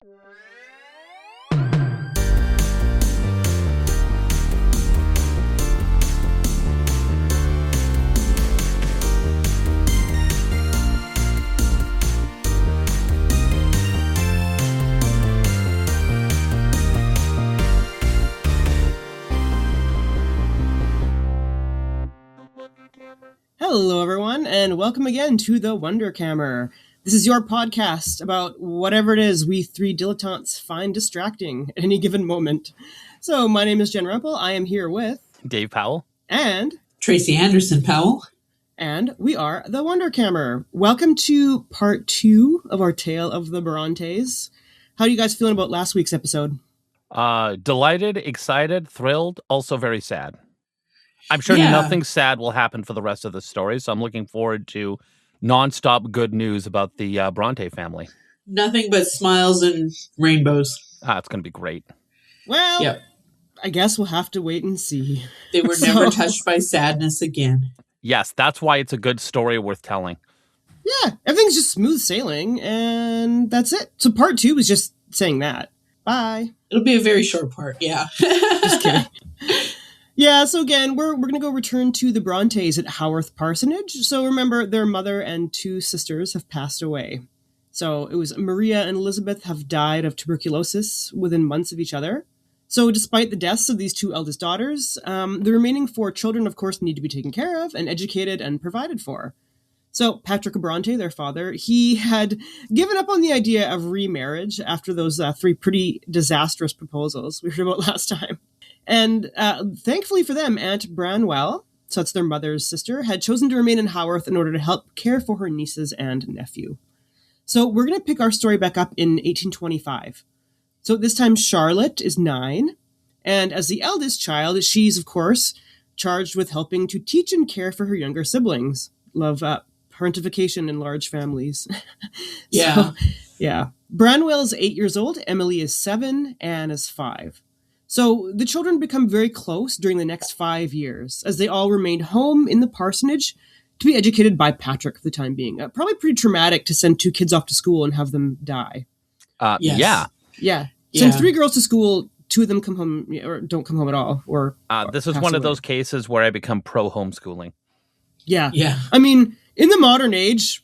Hello, everyone, and welcome again to the Wonderkamer. This is your podcast about whatever it is we three dilettantes find distracting at any given moment. So, my name is Jen Rumpel. I am here with Dave Powell and Tracy Anderson Powell. And we are the Wonderkamer. Welcome to part 2 of our tale of the Brontës. How are you guys feeling about last week's episode? Delighted, excited, thrilled, also very sad. I'm sure nothing sad will happen for the rest of the story, so I'm looking forward to nonstop good news about the Brontë family. Nothing but smiles and rainbows. It's going to be great. Well, I guess we'll have to wait and see. They were never touched by sadness again. Yes, that's why it's a good story worth telling. Yeah, everything's just smooth sailing, and that's it. So part 2 is just saying that. Bye. It'll be a very short part, yeah. Just kidding. Yeah, so again, we're going to go return to the Brontës at Haworth Parsonage. So remember, their mother and 2 sisters have passed away. So it was Maria and Elizabeth have died of tuberculosis within months of each other. So despite the deaths of these 2 eldest daughters, the remaining 4 children, of course, need to be taken care of and educated and provided for. So Patrick Brontë, their father, he had given up on the idea of remarriage after those 3 pretty disastrous proposals we heard about last time. And thankfully for them, Aunt Branwell, so that's their mother's sister, had chosen to remain in Haworth in order to help care for her nieces and nephew. So we're going to pick our story back up in 1825. So this time Charlotte is 9, and as the eldest child, she's, of course, charged with helping to teach and care for her younger siblings. Love parentification in large families. Yeah. Branwell is 8 years old, Emily is 7, Anne is 5. So the children become very close during the next 5 years, as they all remained home in the parsonage to be educated by Patrick for the time being. Probably pretty traumatic to send 2 kids off to school and have them die. Yes. Yeah. Send 3 girls to school, 2 of them come home or don't come home at all. Or this is one of those cases where I become pro-homeschooling. Yeah. I mean, in the modern age,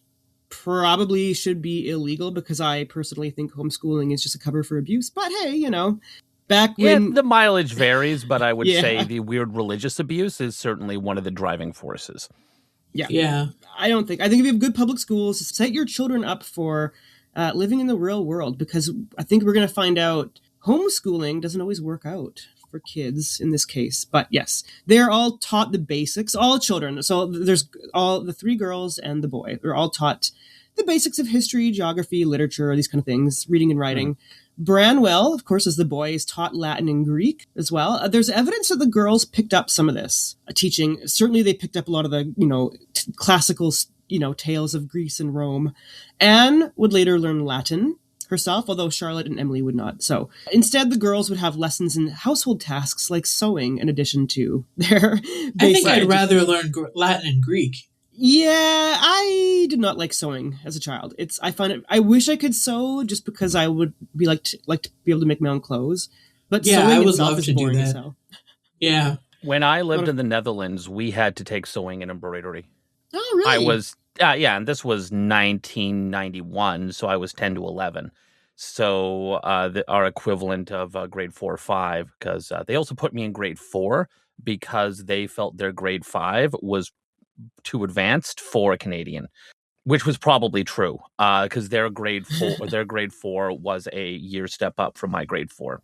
probably should be illegal because I personally think homeschooling is just a cover for abuse. But hey, back when... the mileage varies, but I would say the weird religious abuse is certainly one of the driving forces. Yeah. I think if you have good public schools, set your children up for living in the real world, because I think we're going to find out homeschooling doesn't always work out for kids in this case. But yes, they're all taught the basics, all children. So there's all the 3 girls and the boy. They're all taught the basics of history, geography, literature, these kind of things, reading and writing. Branwell, of course, as the boy, is taught Latin and Greek as well. There's evidence that the girls picked up some of this teaching. Certainly they picked up a lot of the, classical, tales of Greece and Rome. Anne would later learn Latin herself, although Charlotte and Emily would not. So instead, the girls would have lessons in household tasks like sewing in addition to their basic... I think I'd rather learn Latin and Greek. Yeah, I did not like sewing as a child. I wish I could sew just because I would be like to be able to make my own clothes. But sewing I would itself love is to boring do as that. hell. Yeah. When I lived in the Netherlands, we had to take sewing and embroidery. Oh, really? I was, and this was 1991, so I was 10 to 11. So our equivalent of grade 4 or 5, because they also put me in grade 4 because they felt their grade 5 was too advanced for a Canadian, which was probably true because their grade 4 was a year step up from my grade 4.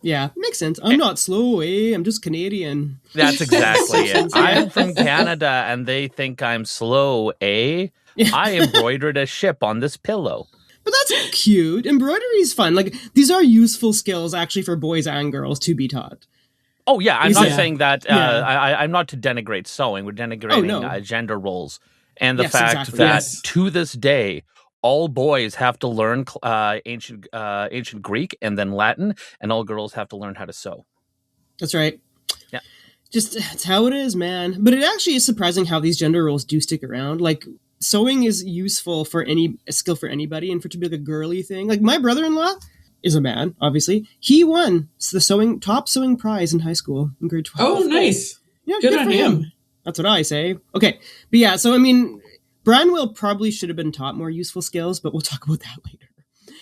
Yeah, makes sense. I'm not slow, I'm just Canadian. That's exactly it. I'm from Canada and they think I'm slow, I embroidered a ship on this pillow. But that's cute. Embroidery is fun. Like, these are useful skills actually for boys and girls to be taught. Oh, yeah. I'm not saying that. I'm not to denigrate sewing. We're denigrating gender roles. And the fact that to this day, all boys have to learn ancient Greek and then Latin, and all girls have to learn how to sew. That's right. Yeah. Just, it's how it is, man. But it actually is surprising how these gender roles do stick around. Like, sewing is useful for a skill for anybody, and for it to be like a girly thing. Like, my brother-in-law, is a man, obviously. He won the top sewing prize in high school in grade 12. Oh, nice. Yeah, Good on him. That's what I say. Okay. But yeah, so I mean, Branwell probably should have been taught more useful skills, but we'll talk about that later.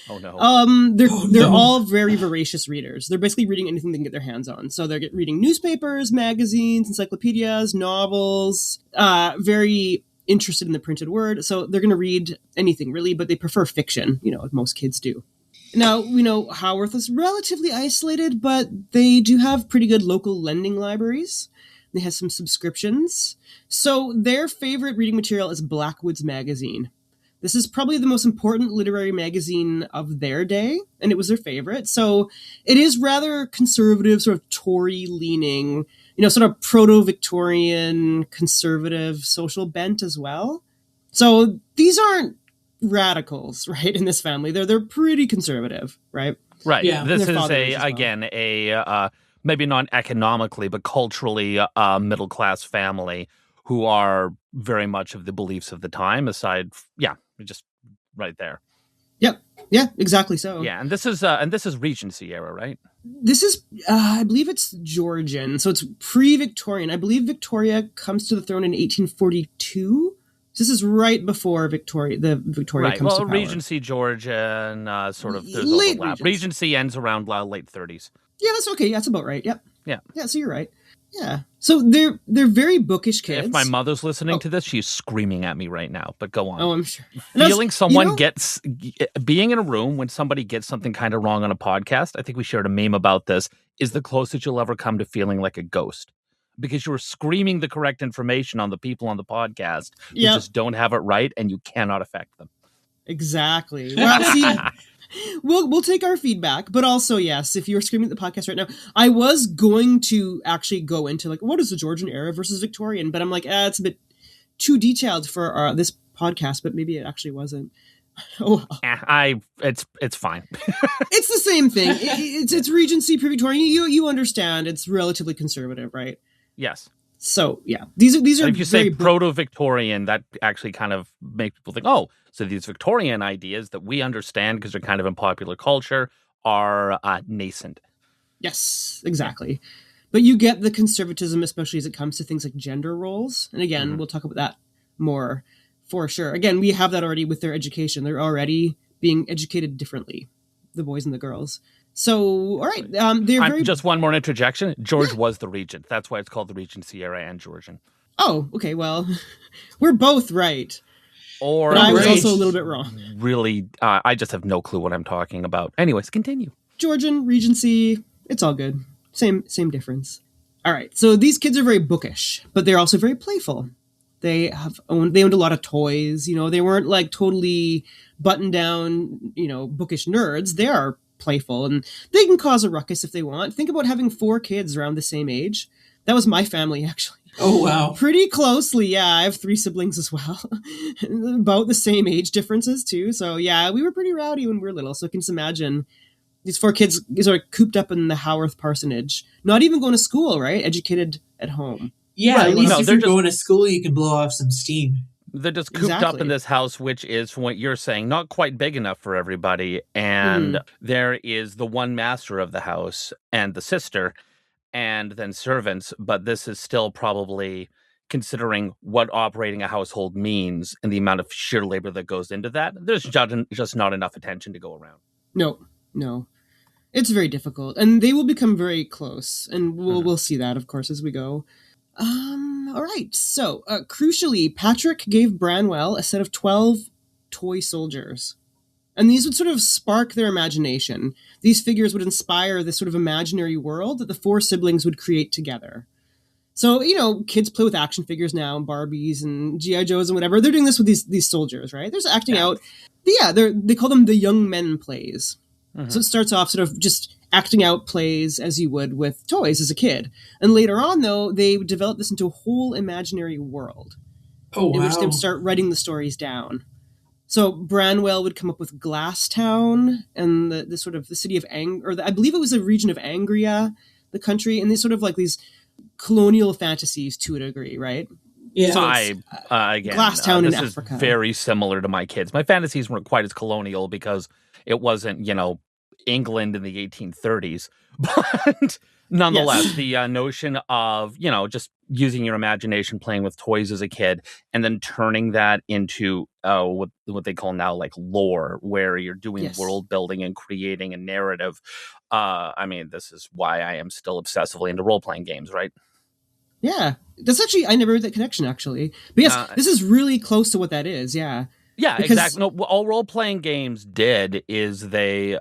Oh no. They're all very voracious readers. They're basically reading anything they can get their hands on. So they're reading newspapers, magazines, encyclopedias, novels, very interested in the printed word. So they're going to read anything really, but they prefer fiction, like most kids do. Now, we know Haworth is relatively isolated, but they do have pretty good local lending libraries. They have some subscriptions. So their favorite reading material is Blackwood's Magazine. This is probably the most important literary magazine of their day, and it was their favorite. So it is rather conservative, sort of Tory-leaning, sort of proto-Victorian, conservative social bent as well. So these aren't radicals, right, in this family. They're pretty conservative, right? Right. Yeah. This is well. a maybe not economically, but culturally middle-class family who are very much of the beliefs of the time just right there. Yep. Yeah, exactly so. Yeah, and this is Regency era, right? This is, I believe it's Georgian, so it's pre-Victorian. I believe Victoria comes to the throne in 1842. This is right before the Victoria comes to power. Regency Georgian, sort of, there's Late overlap. Regency ends around late 30s. Yeah, that's okay. That's about right. Yep. Yeah. Yeah, so you're right. Yeah. So they're very bookish kids. If my mother's listening to this, she's screaming at me right now, but go on. Oh, I'm sure. Feeling someone being in a room when somebody gets something kind of wrong on a podcast, I think we shared a meme about this, is the closest you'll ever come to feeling like a ghost. Because you're screaming the correct information on the people on the podcast who just don't have it right, and you cannot affect them. Exactly. Well, see, we'll take our feedback, but also, yes, if you're screaming at the podcast right now, I was going to actually go into what is the Georgian era versus Victorian, but I'm like, it's a bit too detailed for this podcast, but maybe it actually wasn't. Oh, it's fine. It's the same thing. It's Regency, pre-Victorian. You understand? It's relatively conservative, right? Yes. So yeah, these are. If you say proto-Victorian, that actually kind of makes people think, oh, so these Victorian ideas that we understand because they're kind of in popular culture are nascent. Yes, exactly. But you get the conservatism, especially as it comes to things like gender roles. And again, we'll talk about that more for sure. Again, we have that already with their education. They're already being educated differently, the boys and the girls. So, all right. Just one more interjection. George was the regent. That's why it's called the Regency era and Georgian. Oh, okay. Well, we're both right. But I was also a little bit wrong. Really, I just have no clue what I'm talking about. Anyways, continue. Georgian, Regency, it's all good. Same difference. All right. So these kids are very bookish, but they're also very playful. They owned a lot of toys. They weren't totally buttoned down, bookish nerds. They are playful, and they can cause a ruckus if they want. Think about having 4 kids around the same age. That was my family, actually. Oh, wow. Pretty closely, yeah. I have 3 siblings as well. About the same age differences, too. So, yeah, we were pretty rowdy when we were little. So, you can just imagine these 4 kids sort of cooped up in the Haworth parsonage. Not even going to school, right? Educated at home. Yeah, at least if you're going to school, you can blow off some steam. They're just cooped up in this house, which is, from what you're saying, not quite big enough for everybody. And there is the one master of the house and the sister and then servants. But this is still probably, considering what operating a household means and the amount of sheer labor that goes into that, there's just not enough attention to go around. No. It's very difficult. And they will become very close. And we'll see that, of course, as we go. All right. So, crucially, Patrick gave Branwell a set of 12 toy soldiers. And these would sort of spark their imagination. These figures would inspire this sort of imaginary world that the 4 siblings would create together. So, kids play with action figures now and Barbies and G.I. Joes and whatever. They're doing this with these soldiers, right? They're just acting out. But yeah, they call them the young men plays. So it starts off sort of just acting out plays as you would with toys as a kid. And later on, though, they would develop this into a whole imaginary world. Oh, wow. In which they would start writing the stories down. So Branwell would come up with Glasstown and the sort of the city of I believe it was a region of Angria, the country, and these sort of these colonial fantasies to a degree, right? Yeah. So again, Glasstown in this Africa. Is very similar to my kids. My fantasies weren't quite as colonial because it wasn't, England in the 1830s. But nonetheless, Yes. the notion of, just using your imagination, playing with toys as a kid, and then turning that into what they call now like lore, where you're doing Yes. world building and creating a narrative. This is why I am still obsessively into role-playing games, right? Yeah. That's actually, I never made that connection, actually. But yes, this is really close to what that is, yeah. Yeah, Because- exactly. No, all role-playing games did is they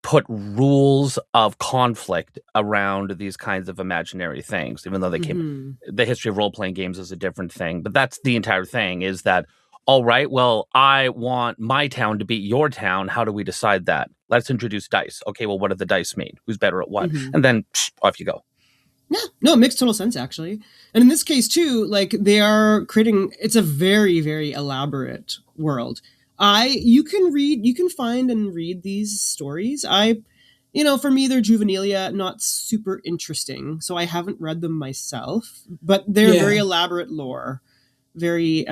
put rules of conflict around these kinds of imaginary things, even though they came. The history of role-playing games is a different thing, but that's the entire thing, is that, all right, well, I want my town to beat your town. How do we decide that? Let's introduce dice. Okay, well, what do the dice mean? Who's better at what? And then off you go. Yeah, no, it makes total sense, actually. And in this case, too, like, they are creating, it's a very, very elaborate world. You can find and read these stories. For me, they're juvenilia, not super interesting, so I haven't read them myself, but they're very elaborate lore. Very,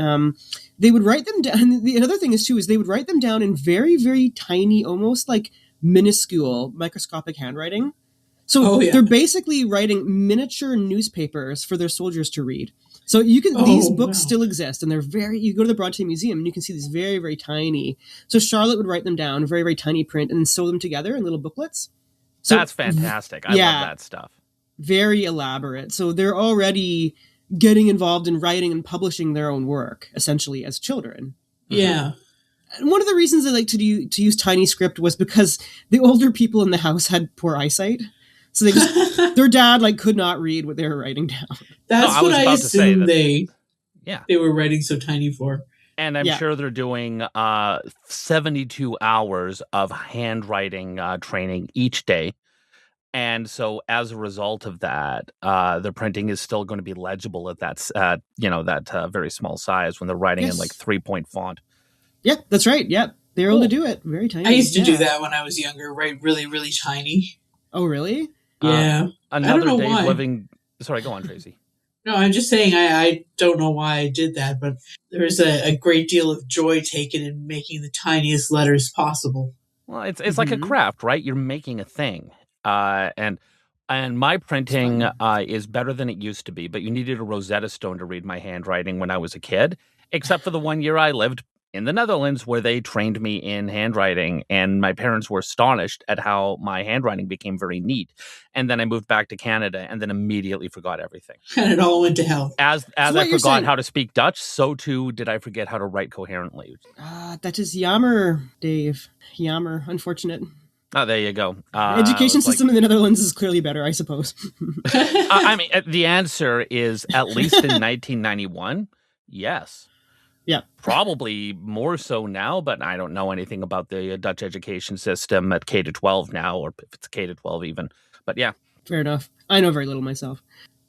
they would write them down. The other thing is, too, is they would write them down in very, very tiny, almost like minuscule, microscopic handwriting. So they're basically writing miniature newspapers for their soldiers to read. So these books still exist, and you go to the Brontë Museum and you can see these very, very tiny. So Charlotte would write them down, very, very tiny print, and then sew them together in little booklets. So that's fantastic. I love that stuff. Very elaborate. So they're already getting involved in writing and publishing their own work, essentially, as children. Yeah. And one of the reasons I like to use tiny script was because the older people in the house had poor eyesight. So their dad could not read what they were writing down. That's what I assumed they were writing so tiny for. And I'm sure they're doing 72 hours of handwriting training each day. And so as a result of that, the printing is still going to be legible at that very small size when they're writing in 3-point font. Yeah, that's right. Yeah, they're able to do it. Very tiny. I used to do that when I was younger, write really, really tiny. Oh, really? Yeah. Another day living... Sorry, go on, Tracy. No, I'm just saying I don't know why I did that, but there is a great deal of joy taken in making the tiniest letters possible. Well, it's like a craft, right? You're making a thing. And my printing is better than it used to be, but you needed a Rosetta Stone to read my handwriting when I was a kid, except for the 1 year I lived in the Netherlands where they trained me in handwriting, and my parents were astonished at how my handwriting became very neat. And then I moved back to Canada and then immediately forgot everything. And it all went to hell. As I forgot how to speak Dutch, so too did I forget how to write coherently. That is jammer, Dave. Jammer. Unfortunate. Oh, there you go. Education system in the Netherlands is clearly better, I suppose. The answer is, at least in 1991, yes. Yeah. Probably more so now, but I don't know anything about the Dutch education system at K-12 now, or if it's K-12 even. But yeah. Fair enough. I know very little myself.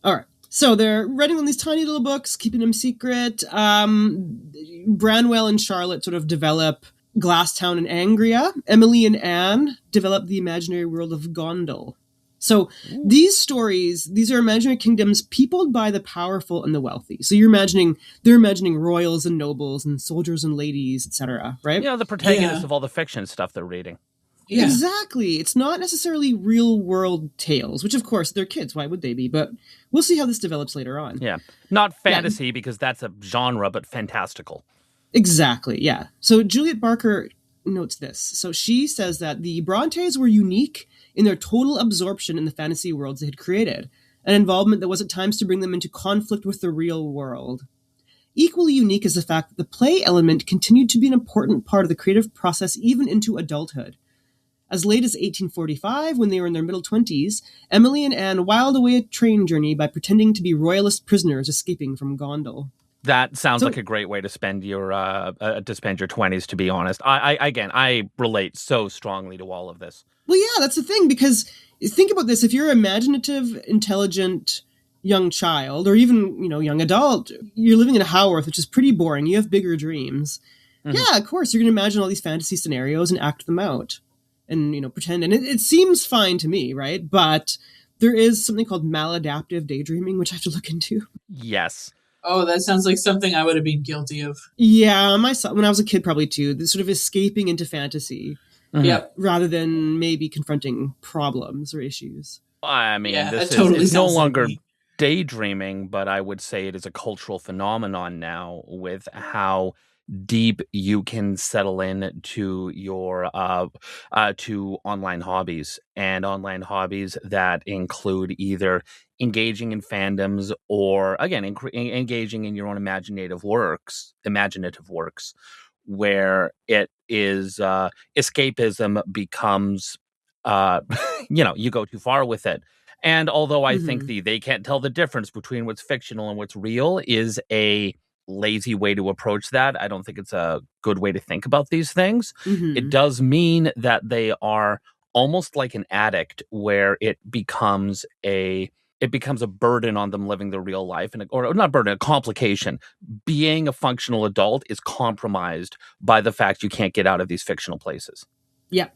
All right. So they're writing on these tiny little books, keeping them secret. Branwell and Charlotte sort of develop Glasstown and Angria. Emily and Anne develop the imaginary world of Gondal. So these stories, these are imaginary kingdoms peopled by the powerful and the wealthy. So they're imagining royals and nobles and soldiers and ladies, etc., right? The protagonists of all the fiction stuff they're reading. Yeah. Exactly. It's not necessarily real world tales, which of course they're kids. Why would they be? But we'll see how this develops later on. Yeah. Not fantasy because that's a genre, but fantastical. Exactly. Yeah. So Juliet Barker notes this. So she says that the Brontes were unique in their total absorption in the fantasy worlds they had created, an involvement that was at times to bring them into conflict with the real world. Equally unique is the fact that the play element continued to be an important part of the creative process even into adulthood. As late as 1845, when they were in their middle 20s, Emily and Anne whiled away a train journey by pretending to be royalist prisoners escaping from Gondal. That sounds like a great way to spend your 20s, to be honest. I relate so strongly to all of this. Well, yeah, that's the thing, because think about this. If you're an imaginative, intelligent young child, or even, young adult, you're living in Haworth, which is pretty boring. You have bigger dreams. Mm-hmm. Yeah, of course, you're going to imagine all these fantasy scenarios and act them out and, pretend. And it seems fine to me, right? But there is something called maladaptive daydreaming, which I have to look into. Yes. Oh, that sounds like something I would have been guilty of. Yeah, when I was a kid, probably too. This sort of escaping into fantasy. Yep. rather than maybe confronting problems or issues. I mean, Yeah, this that totally it's no sounds like longer me. daydreaming, but I would say it is a cultural phenomenon now with how deep you can settle in to your to online hobbies that include either engaging in fandoms or again engaging in your own imaginative works where it is escapism becomes you go too far with it. And although I think they can't tell the difference between what's fictional and what's real is a lazy way to approach that. I don't think it's a good way to think about these things. It does mean that they are almost like an addict where it becomes a burden on them living their real life, or not burden, a complication. Being a functional adult is compromised by the fact you can't get out of these fictional places. Yeah.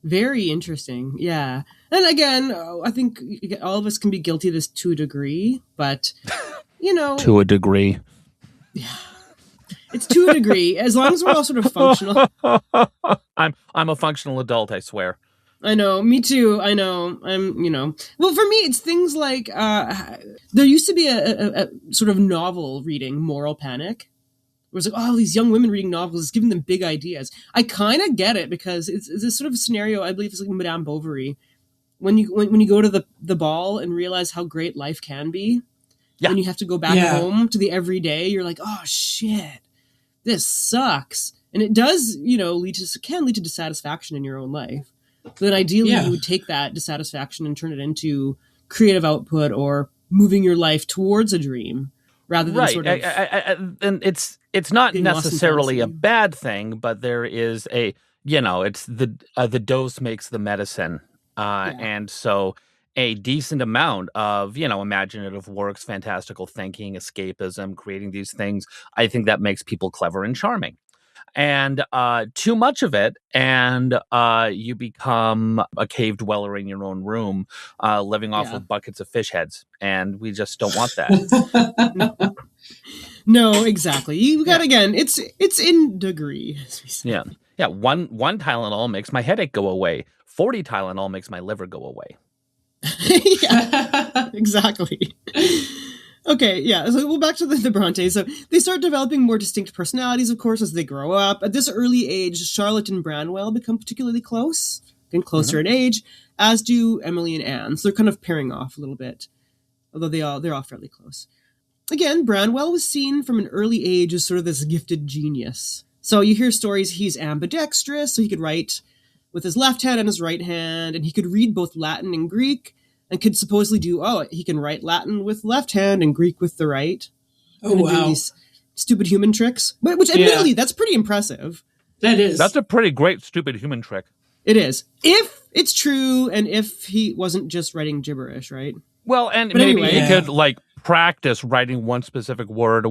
Very interesting. Yeah. And again, I think all of us can be guilty of this to a degree, but to a degree. Yeah. It's to a degree, as long as we're all sort of functional. I'm a functional adult, I swear. I know, me too. I know. Well, for me, it's things like there used to be a sort of novel reading, Moral Panic. It was like, oh, these young women reading novels is giving them big ideas. I kind of get it because it's this sort of scenario. I believe it's like Madame Bovary, when you go to the ball and realize how great life can be, and you have to go back home to the everyday. You're like, oh shit, this sucks, and it does lead to dissatisfaction in your own life. But then ideally, you would take that dissatisfaction and turn it into creative output or moving your life towards a dream. Rather than sort of, and it's not necessarily a bad thing, but there is it's the dose makes the medicine, and so a decent amount of imaginative works, fantastical thinking, escapism, creating these things, I think that makes people clever and charming. And too much of it, and you become a cave dweller in your own room, living off of buckets of fish heads, and we just don't want that. No, exactly. You got again. It's in degree. As we say. Yeah. One Tylenol makes my headache go away. 40 Tylenol makes my liver go away. Yeah, exactly. Okay, yeah. So we'll back to the Brontes. So they start developing more distinct personalities, of course, as they grow up. At this early age, Charlotte and Branwell become particularly close, getting closer in age, as do Emily and Anne. So they're kind of pairing off a little bit, although they're all fairly close. Again, Branwell was seen from an early age as sort of this gifted genius. So you hear stories he's ambidextrous, so he could write with his left hand and his right hand, and he could read both Latin and Greek, and could supposedly he can write Latin with left hand and Greek with the right. Oh, wow. Do these stupid human tricks. Which admittedly, that's pretty impressive. That is. That's a pretty great stupid human trick. It is. If it's true, and if he wasn't just writing gibberish, right? Well, and but maybe he could practice writing one specific word.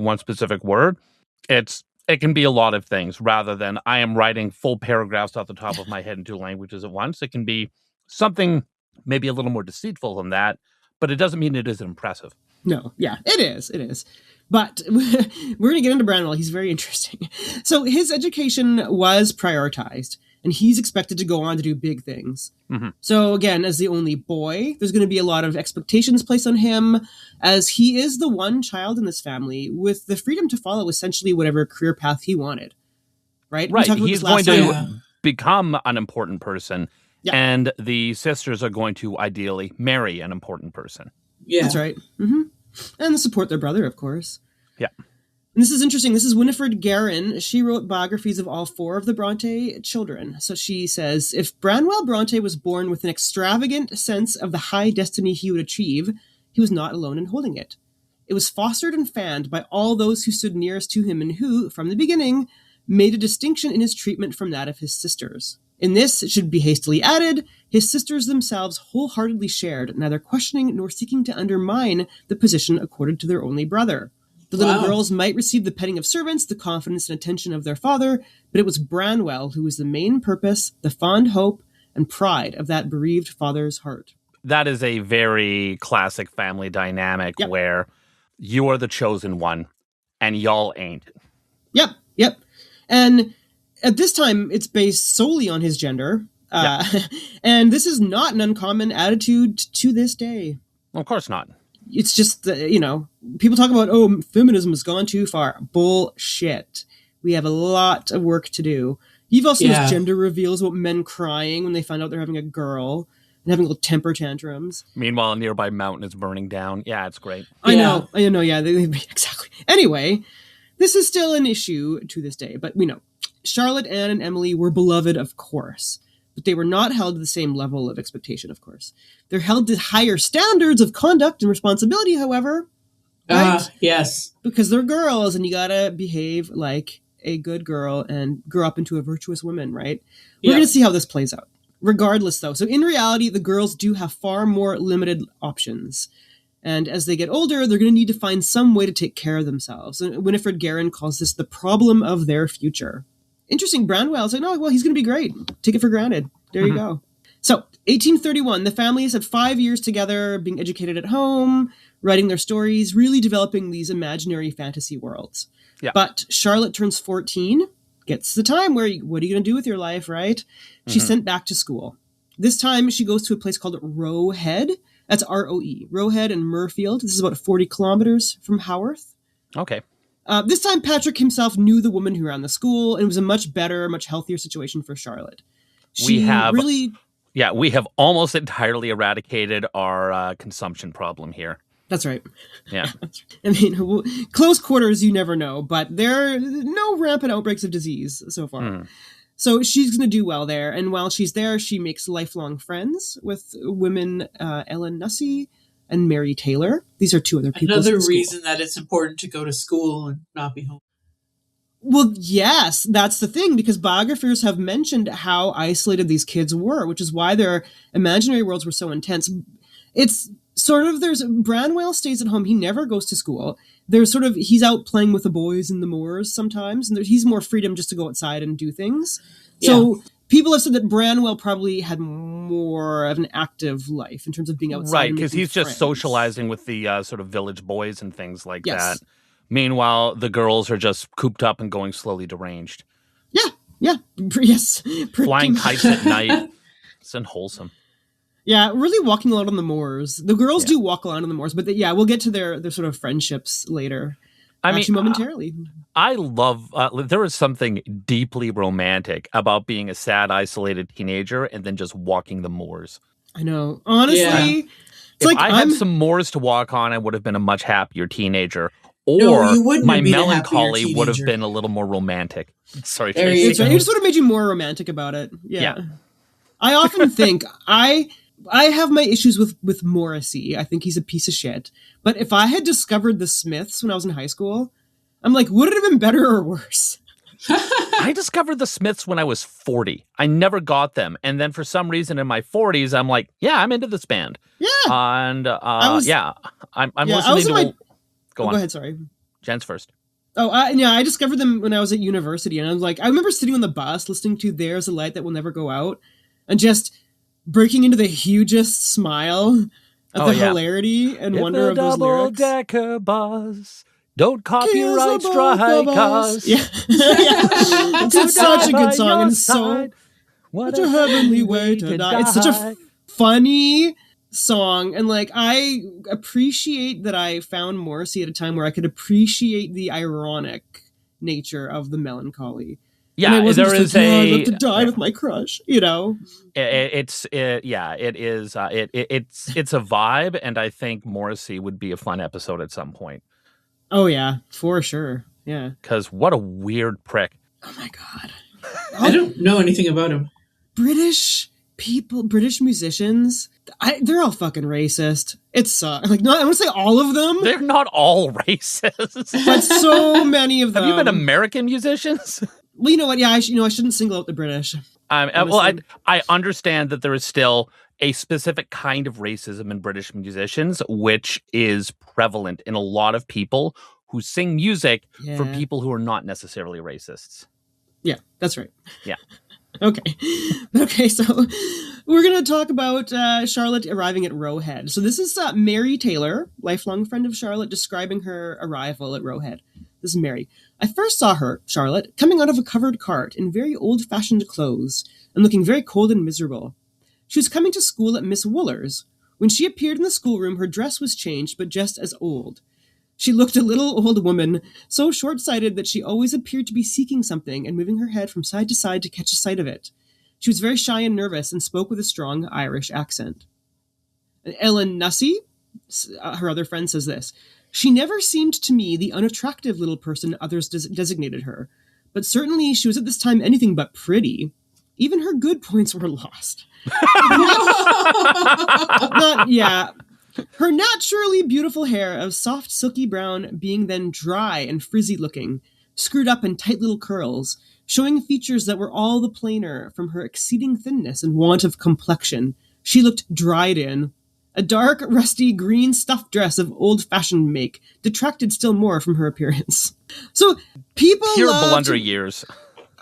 It can be a lot of things rather than I am writing full paragraphs off the top of my head in two languages at once. It can be something maybe a little more deceitful than that, but it doesn't mean it isn't impressive. No, yeah, it is. But we're going to get into Branwell. He's very interesting. So his education was prioritized, and he's expected to go on to do big things. Mm-hmm. So again, as the only boy, there's going to be a lot of expectations placed on him, as he is the one child in this family with the freedom to follow essentially whatever career path he wanted. Right? He's going to become an important person. Yeah. And the sisters are going to ideally marry an important person. Yeah. That's right. Mm-hmm. And support their brother, of course. Yeah. And this is interesting. This is Winifred Guerin. She wrote biographies of all four of the Bronte children. So she says, if Branwell Bronte was born with an extravagant sense of the high destiny he would achieve, he was not alone in holding it. It was fostered and fanned by all those who stood nearest to him and who, from the beginning, made a distinction in his treatment from that of his sisters. In this, it should be hastily added, his sisters themselves wholeheartedly shared, neither questioning nor seeking to undermine the position accorded to their only brother. The little girls might receive the petting of servants, the confidence and attention of their father, but it was Branwell who was the main purpose, the fond hope, and pride of that bereaved father's heart. That is a very classic family dynamic where you are the chosen one, and y'all ain't. Yep. And At this time, it's based solely on his gender. And this is not an uncommon attitude to this day. Of course not. It's just, people talk about, oh, feminism has gone too far. Bullshit. We have a lot of work to do. You've also seen those gender reveals about men crying when they find out they're having a girl and having little temper tantrums. Meanwhile, a nearby mountain is burning down. Yeah, it's great. I know. Yeah, exactly. Anyway, this is still an issue to this day, but we know. Charlotte, Anne, and Emily were beloved, of course, but they were not held to the same level of expectation, of course. They're held to higher standards of conduct and responsibility, however. Right? Yes. Because they're girls, and you gotta behave like a good girl and grow up into a virtuous woman, right? We're going to see how this plays out. Regardless, though. So in reality, the girls do have far more limited options. And as they get older, they're going to need to find some way to take care of themselves. And Winifred Guerin calls this the problem of their future. Interesting. Branwell's like, no, well, he's going to be great. Take it for granted. There you go. So 1831, the families had 5 years together, being educated at home, writing their stories, really developing these imaginary fantasy worlds. Yeah. But Charlotte turns 14, gets the time where, what are you going to do with your life, right? She's sent back to school. This time she goes to a place called Roe Head. That's R-O-E. Roe Head and Murfield. This is about 40 kilometers from Haworth. Okay. This time Patrick himself knew the woman who ran the school, and it was a much better, much healthier situation for Charlotte. We have almost entirely eradicated our consumption problem here. That's right. Yeah. I mean, close quarters, you never know, but there are no rampant outbreaks of disease so far. So she's going to do well there. And while she's there, she makes lifelong friends with women Ellen Nussey and Mary Taylor. These are two other people. Another reason that it's important to go to school and not be home. Well, yes, that's the thing, because biographers have mentioned how isolated these kids were, which is why their imaginary worlds were so intense. It's sort of, Branwell stays at home. He never goes to school. He's out playing with the boys in the moors sometimes, and he's more freedom just to go outside and do things. Yeah. So people have said that Branwell probably had more of an active life in terms of being outside. Right, because he's just socializing with the sort of village boys and things like that. Meanwhile, the girls are just cooped up and going slowly deranged. Yes. Flying kites at night. It's unwholesome. Yeah, really walking a lot on the moors. The girls do walk a lot on the moors, but we'll get to their sort of friendships later. Momentarily. I love, there is something deeply romantic about being a sad, isolated teenager and then just walking the moors. I know. Honestly, if I had some moors to walk on, I would have been a much happier teenager. Or my melancholy would have been a little more romantic. Sorry, Tracy. It just would have made you more romantic about it. Yeah. I often think I have my issues with Morrissey. I think he's a piece of shit. But if I had discovered the Smiths when I was in high school, I'm like, would it have been better or worse? I discovered the Smiths when I was 40. I never got them. And then for some reason in my 40s, I'm like, I'm into this band. Yeah. And I'm listening to... Go ahead, sorry. Jen's first. I discovered them when I was at university, and I was like, I remember sitting on the bus listening to There's a Light That Will Never Go Out, and just breaking into the hugest smile at the hilarity and wonder of those lyrics. Double-decker bus, don't copyright strike us. Yeah. It's such a good song, and so such a heavenly way to die. It's such a funny song, and I appreciate that I found Morrissey at a time where I could appreciate the ironic nature of the melancholy. Yeah, there is I'd love to die with my crush. It's a vibe, and I think Morrissey would be a fun episode at some point. Oh yeah, for sure. Yeah, because what a weird prick. Oh my god, I don't know anything about him. British musicians, they're all fucking racist. It's I want to say all of them. They're not all racist, but so many of them. Have you been American musicians? Well, you know what? Yeah, I shouldn't single out the British. I understand that there is still a specific kind of racism in British musicians, which is prevalent in a lot of people who sing music for people who are not necessarily racists. Yeah, that's right. Yeah. Okay, so we're going to talk about Charlotte arriving at Roe Head. So this is Mary Taylor, lifelong friend of Charlotte, describing her arrival at Roe Head. This is Mary. I first saw her, Charlotte, coming out of a covered cart in very old-fashioned clothes and looking very cold and miserable. She was coming to school at Miss Wooler's. When she appeared in the schoolroom, her dress was changed, but just as old. She looked a little old woman, so short-sighted that she always appeared to be seeking something and moving her head from side to side to catch a sight of it. She was very shy and nervous and spoke with a strong Irish accent. Ellen Nussey, her other friend, says this. She never seemed to me the unattractive little person others designated her, but certainly she was at this time anything but pretty. Even her good points were lost. Her naturally beautiful hair of soft silky brown being then dry and frizzy looking, screwed up in tight little curls, showing features that were all the plainer from her exceeding thinness and want of complexion. She looked dried in. A dark, rusty, green stuff dress of old-fashioned make detracted still more from her appearance. So people Pure blunder years.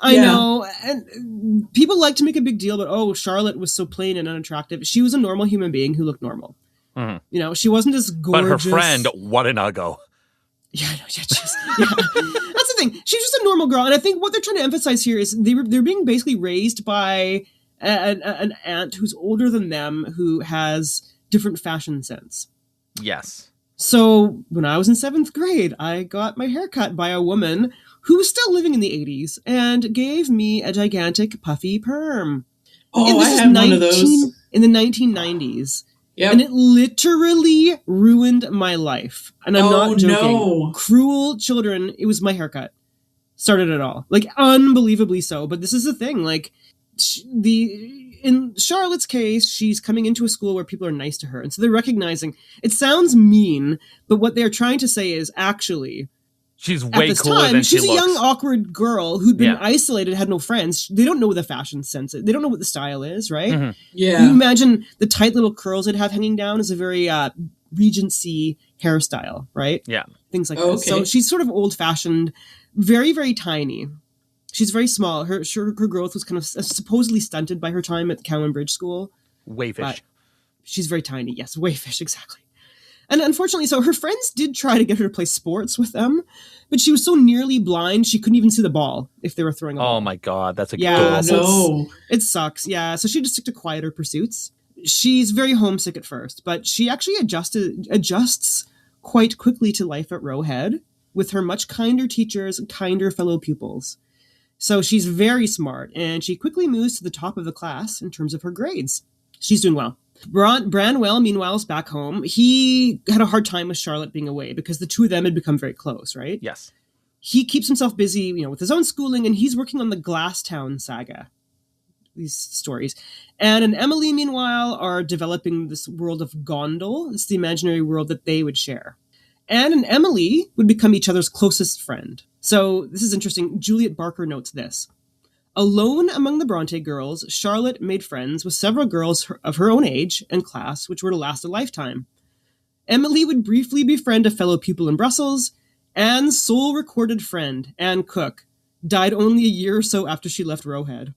I know, and people like to make a big deal about, Charlotte was so plain and unattractive. She was a normal human being who looked normal. Mm-hmm. You know, she wasn't as gorgeous. But her friend, what an uggo. Yeah, I know. Yeah. That's the thing. She's just a normal girl, and I think what they're trying to emphasize here is they're being basically raised by an aunt who's older than them, who has different fashion sense. Yes. So when I was in 7th grade, I got my hair cut by a woman who was still living in the 80s and gave me a gigantic puffy perm. Oh, I had one of those. In the 1990s. Yep. And it literally ruined my life. And I'm not joking. No. Cruel children, it was my haircut. Started it all. Like, unbelievably so. But this is the thing. Like, in Charlotte's case, she's coming into a school where people are nice to her. And so they're recognizing, it sounds mean, but what they're trying to say is actually, she's way cooler than she looks. She's a young, awkward girl who'd been isolated, had no friends. They don't know what the fashion sense is. They don't know what the style is, right? Mm-hmm. Yeah. You imagine the tight little curls they'd have hanging down is a very Regency hairstyle, right? Yeah. Things like that. So she's sort of old-fashioned, very, very tiny. She's very small. Her growth was kind of supposedly stunted by her time at the Cowan Bridge School. Wayfish. She's very tiny. Yes, wayfish, exactly. And unfortunately, so her friends did try to get her to play sports with them, but she was so nearly blind, she couldn't even see the ball if they were throwing a ball. Oh my God, that's so it sucks. Yeah, so she just took to quieter pursuits. She's very homesick at first, but she actually adjusts quite quickly to life at Roe Head with her much kinder teachers and kinder fellow pupils. So she's very smart, and she quickly moves to the top of the class in terms of her grades. She's doing well. Branwell, meanwhile, is back home. He had a hard time with Charlotte being away because the two of them had become very close, right? Yes. He keeps himself busy, with his own schooling, and he's working on the Glasstown saga, these stories. Anne and Emily, meanwhile, are developing this world of Gondel. It's the imaginary world that they would share. Anne and Emily would become each other's closest friend. So this is interesting. Juliet Barker notes this. Alone among the Bronte girls, Charlotte made friends with several girls of her own age and class, which were to last a lifetime. Emily would briefly befriend a fellow pupil in Brussels. Anne's sole recorded friend, Anne Cook, died only a year or so after she left Roe Head.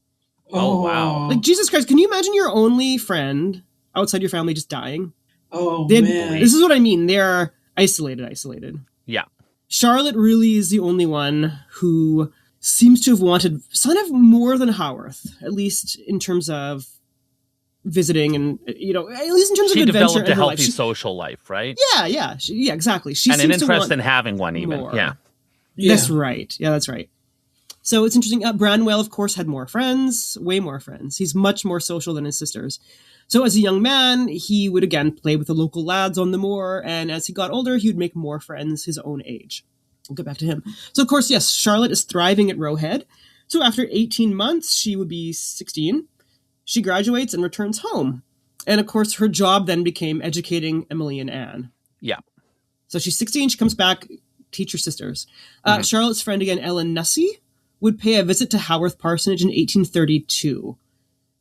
Oh, wow. Like, Jesus Christ, can you imagine your only friend outside your family just dying? Oh, man. This is what I mean. They're isolated. Yeah. Charlotte really is the only one who seems to have wanted sort of more than Haworth, at least in terms of visiting and, at least in terms of adventure. She developed a healthy social life, right? Yeah, exactly. And an interest in having one even, more. Yeah. That's right. Yeah, that's right. So it's interesting. Branwell, of course, had more friends, way more friends. He's much more social than his sisters. So as a young man, he would again play with the local lads on the moor, and as he got older, he would make more friends his own age. We'll get back to him. So of course, yes, Charlotte is thriving at Roe Head. So after 18 months, she would be 16. She graduates and returns home. And of course, her job then became educating Emily and Anne. Yeah. So she's 16, she comes back, teach her sisters. Charlotte's friend again, Ellen Nussey, would pay a visit to Haworth Parsonage in 1832.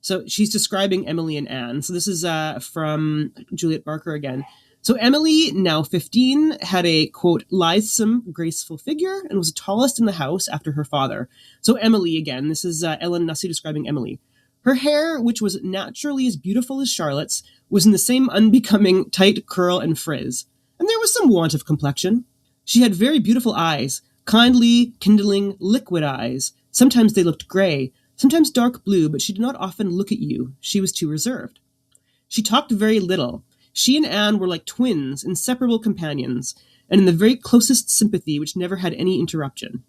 So she's describing Emily and Anne. So this is from Juliet Barker again. So Emily, now 15, had a, quote, lithesome, graceful figure and was the tallest in the house after her father. So Emily, again, this is Ellen Nussey describing Emily. Her hair, which was naturally as beautiful as Charlotte's, was in the same unbecoming tight curl and frizz. And there was some want of complexion. She had very beautiful eyes, kindly, kindling, liquid eyes. Sometimes they looked gray, sometimes dark blue, but she did not often look at you. She was too reserved. She talked very little. She and Anne were like twins, inseparable companions, and in the very closest sympathy which never had any interruption.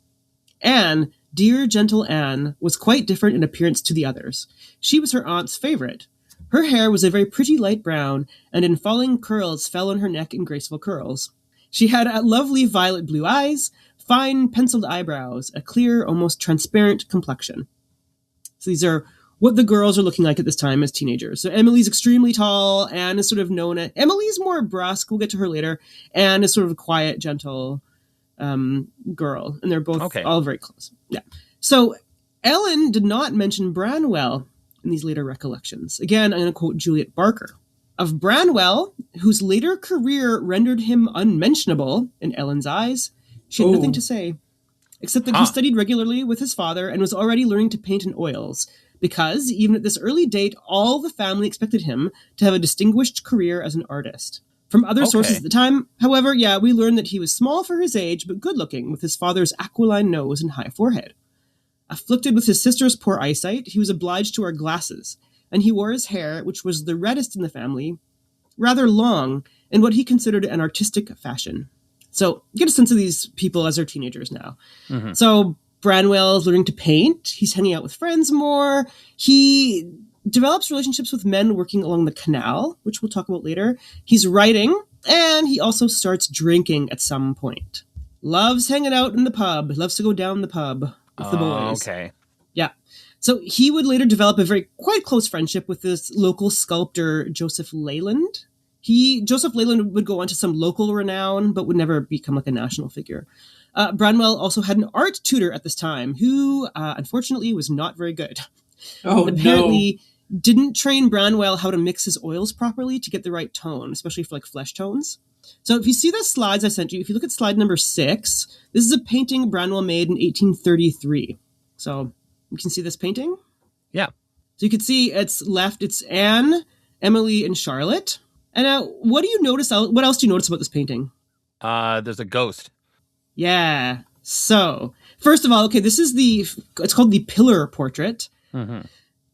Anne, dear, gentle Anne, was quite different in appearance to the others. She was her aunt's favorite. Her hair was a very pretty light brown, and in falling curls fell on her neck in graceful curls. She had lovely violet blue eyes, fine penciled eyebrows, a clear, almost transparent complexion. So these are what the girls are looking like at this time as teenagers. So Emily's extremely tall. Anne is sort of known as... Emily's more brusque. We'll get to her later. Anne is sort of a quiet, gentle girl. And they're both all very close. Yeah. So Ellen did not mention Branwell in these later recollections. Again, I'm going to quote Juliet Barker. Of Branwell, whose later career rendered him unmentionable in Ellen's eyes, she had nothing to say, except that he studied regularly with his father and was already learning to paint in oils, because, even at this early date, all the family expected him to have a distinguished career as an artist. From other sources at the time, however, we learned that he was small for his age, but good-looking, with his father's aquiline nose and high forehead. Afflicted with his sister's poor eyesight, he was obliged to wear glasses, and he wore his hair, which was the reddest in the family, rather long, in what he considered an artistic fashion. So, get a sense of these people as they're teenagers now. Mm-hmm. So, Branwell is learning to paint. He's hanging out with friends more. He develops relationships with men working along the canal, which we'll talk about later. He's writing, and he also starts drinking at some point. Loves hanging out in the pub. Loves to go down the pub with the boys. Okay. Yeah. So he would later develop a quite close friendship with this local sculptor, Joseph Leland. Joseph Leland would go on to some local renown, but would never become like a national figure. Branwell also had an art tutor at this time who, unfortunately, was not very good. Oh, apparently didn't train Branwell how to mix his oils properly to get the right tone, especially for like flesh tones. So if you see the slides I sent you, if you look at slide number 6, this is a painting Branwell made in 1833. So you can see this painting? Yeah. So you can see it's Anne, Emily, and Charlotte. And now, what else do you notice about this painting? There's a ghost. Yeah. So, first of all, this is it's called the pillar portrait. Mm-hmm.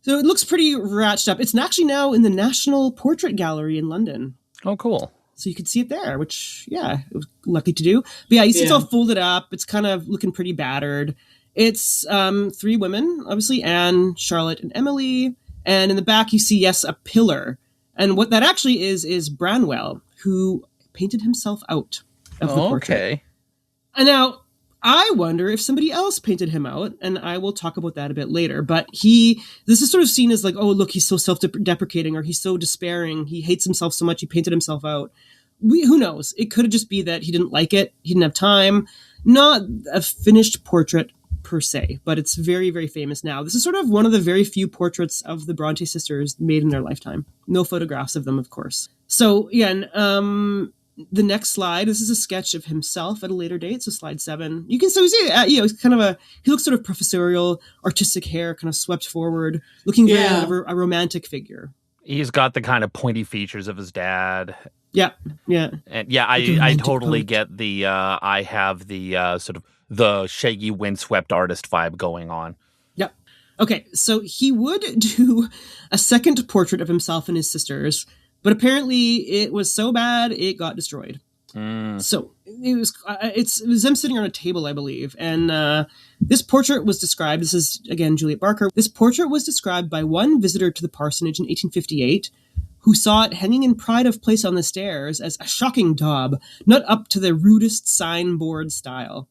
So it looks pretty ratched up. It's actually now in the National Portrait Gallery in London. Oh, cool. So you can see it there, which, it was lucky to do. But you see it's all folded up. It's kind of looking pretty battered. It's 3 women, obviously, Anne, Charlotte, and Emily. And in the back, you see, a pillar. And what that actually is Branwell, who painted himself out of the portrait. Okay. And now, I wonder if somebody else painted him out, and I will talk about that a bit later. But this is sort of seen as like, oh, look, he's so self-deprecating, or he's so despairing, he hates himself so much, he painted himself out. Who knows? It could just be that he didn't like it, he didn't have time. Not a finished portrait per se, but it's very, very famous now. This is sort of one of the very few portraits of the Brontë sisters made in their lifetime. No photographs of them, of course. So again, the next slide, this is a sketch of himself at a later date. So slide 7, you can see, he's kind of he looks sort of professorial, artistic hair, kind of swept forward, looking very a romantic figure. He's got the kind of pointy features of his dad. Yeah. And I totally get the, I have the sort of the shaggy windswept artist vibe going on. Yep. Okay, so he would do a second portrait of himself and his sisters, but apparently it was so bad it got destroyed. So it was them sitting on a table, I believe, and this portrait was described. This is again Juliet Barker. This portrait was described by one visitor to the parsonage in 1858, who saw it hanging in pride of place on the stairs as a shocking daub, not up to the rudest signboard style.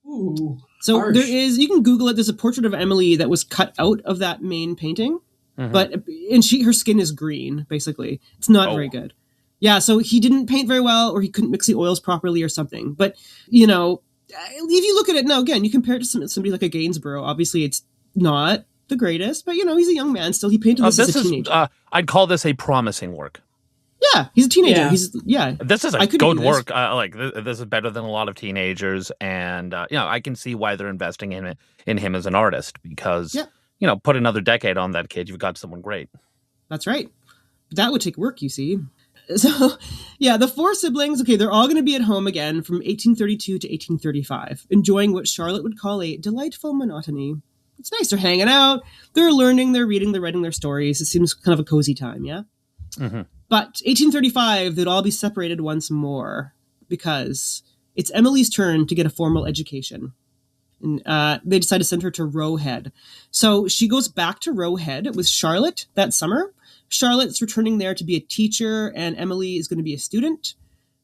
Ooh, so harsh. You can Google it. There's a portrait of Emily that was cut out of that main painting, but her skin is green. Basically, it's not very good. Yeah, so he didn't paint very well, or he couldn't mix the oils properly, or something. But if you look at it now, again, you compare it to somebody like a Gainsborough. Obviously, it's not the greatest, but he's a young man still. He painted this as a teenager. I'd call this a promising work. Yeah, he's a teenager. This is a good work. This is better than a lot of teenagers, and I can see why they're investing in him as an artist, because put another decade on that kid, you've got someone great. That's right. But that would take work, you see. So, yeah, the four siblings, okay, they're all going to be at home again from 1832 to 1835, enjoying what Charlotte would call a delightful monotony. It's nice. They're hanging out. They're learning. They're reading. They're writing their stories. It seems kind of a cozy time, yeah? Mm-hmm. But 1835, they'd all be separated once more because it's Emily's turn to get a formal education. And they decide to send her to Roe Head. So she goes back to Roe Head with Charlotte that summer. Charlotte's returning there to be a teacher, and Emily is going to be a student.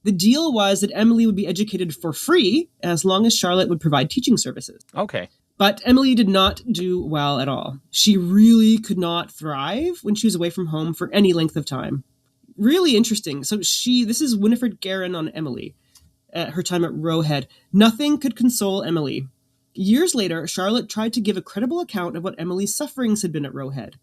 The deal was that Emily would be educated for free as long as Charlotte would provide teaching services. Okay. But Emily did not do well at all. She really could not thrive when she was away from home for any length of time. Really interesting. So this is Winifred Guerin on Emily at her time at Roe Head. Nothing could console Emily. Years later, Charlotte tried to give a credible account of what Emily's sufferings had been at Roe Head.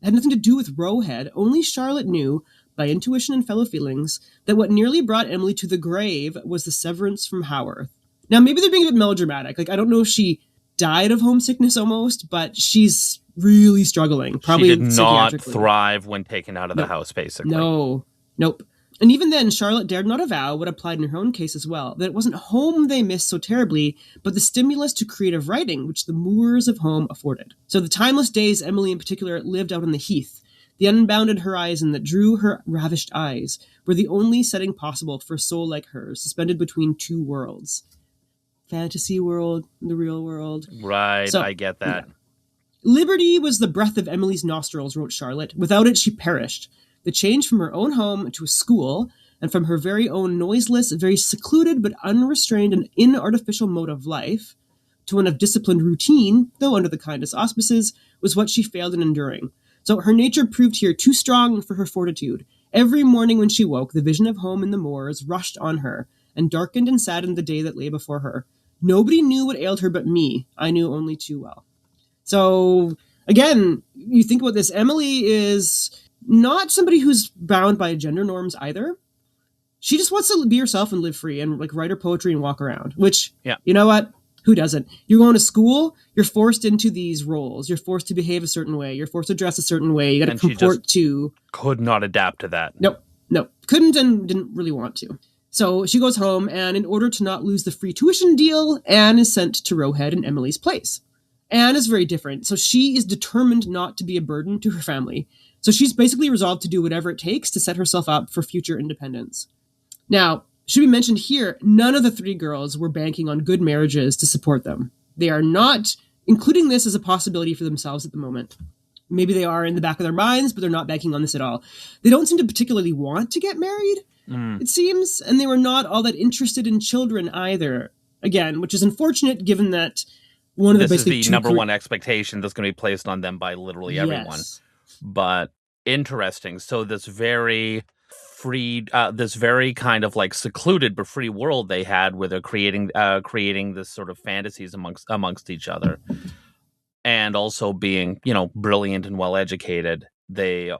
It had nothing to do with Roe Head. Only Charlotte knew, by intuition and fellow feelings, that what nearly brought Emily to the grave was the severance from Haworth. Now, maybe they're being a bit melodramatic. Like, I don't know if she died of homesickness almost, but she's really struggling. Probably she did not thrive when taken out of the house, basically. Nope. And even then, Charlotte dared not avow what applied in her own case as well, that it wasn't home they missed so terribly, but the stimulus to creative writing, which the moors of home afforded. So the timeless days Emily in particular lived out on the heath, the unbounded horizon that drew her ravished eyes, were the only setting possible for a soul like hers, suspended between two worlds. Fantasy world, the real world. Right, so, I get that. Yeah. Liberty was the breath of Emily's nostrils, wrote Charlotte. Without it, she perished. The change from her own home to a school, and from her very own noiseless, very secluded but unrestrained and inartificial mode of life, to one of disciplined routine, though under the kindest auspices, was what she failed in enduring. So her nature proved here too strong for her fortitude. Every morning when she woke, the vision of home in the moors rushed on her, and darkened and saddened the day that lay before her. Nobody knew what ailed her but me. I knew only too well. So, again, you think about this, Emily is not somebody who's bound by gender norms either. She just wants to be herself and live free and like write her poetry and walk around, which, you know what? Who doesn't? You're going to school, you're forced into these roles. You're forced to behave a certain way. You're forced to dress a certain way. You got to comport to... Could not adapt to that. Nope. Couldn't and didn't really want to. So she goes home, and in order to not lose the free tuition deal, Anne is sent to Roe Head in Emily's place. Anne is very different. So she is determined not to be a burden to her family. So she's basically resolved to do whatever it takes to set herself up for future independence. Now, should be mentioned here, none of the three girls were banking on good marriages to support them. They are not including this as a possibility for themselves at the moment. Maybe they are in the back of their minds, but they're not banking on this at all. They don't seem to particularly want to get married, it seems, and they were not all that interested in children either. Again, which is unfortunate given that one of this is the number one expectation that's going to be placed on them by literally everyone. But interesting. So this very free, this very kind of like secluded but free world they had, where they're creating this sort of fantasies amongst each other, and also being, brilliant and well educated. They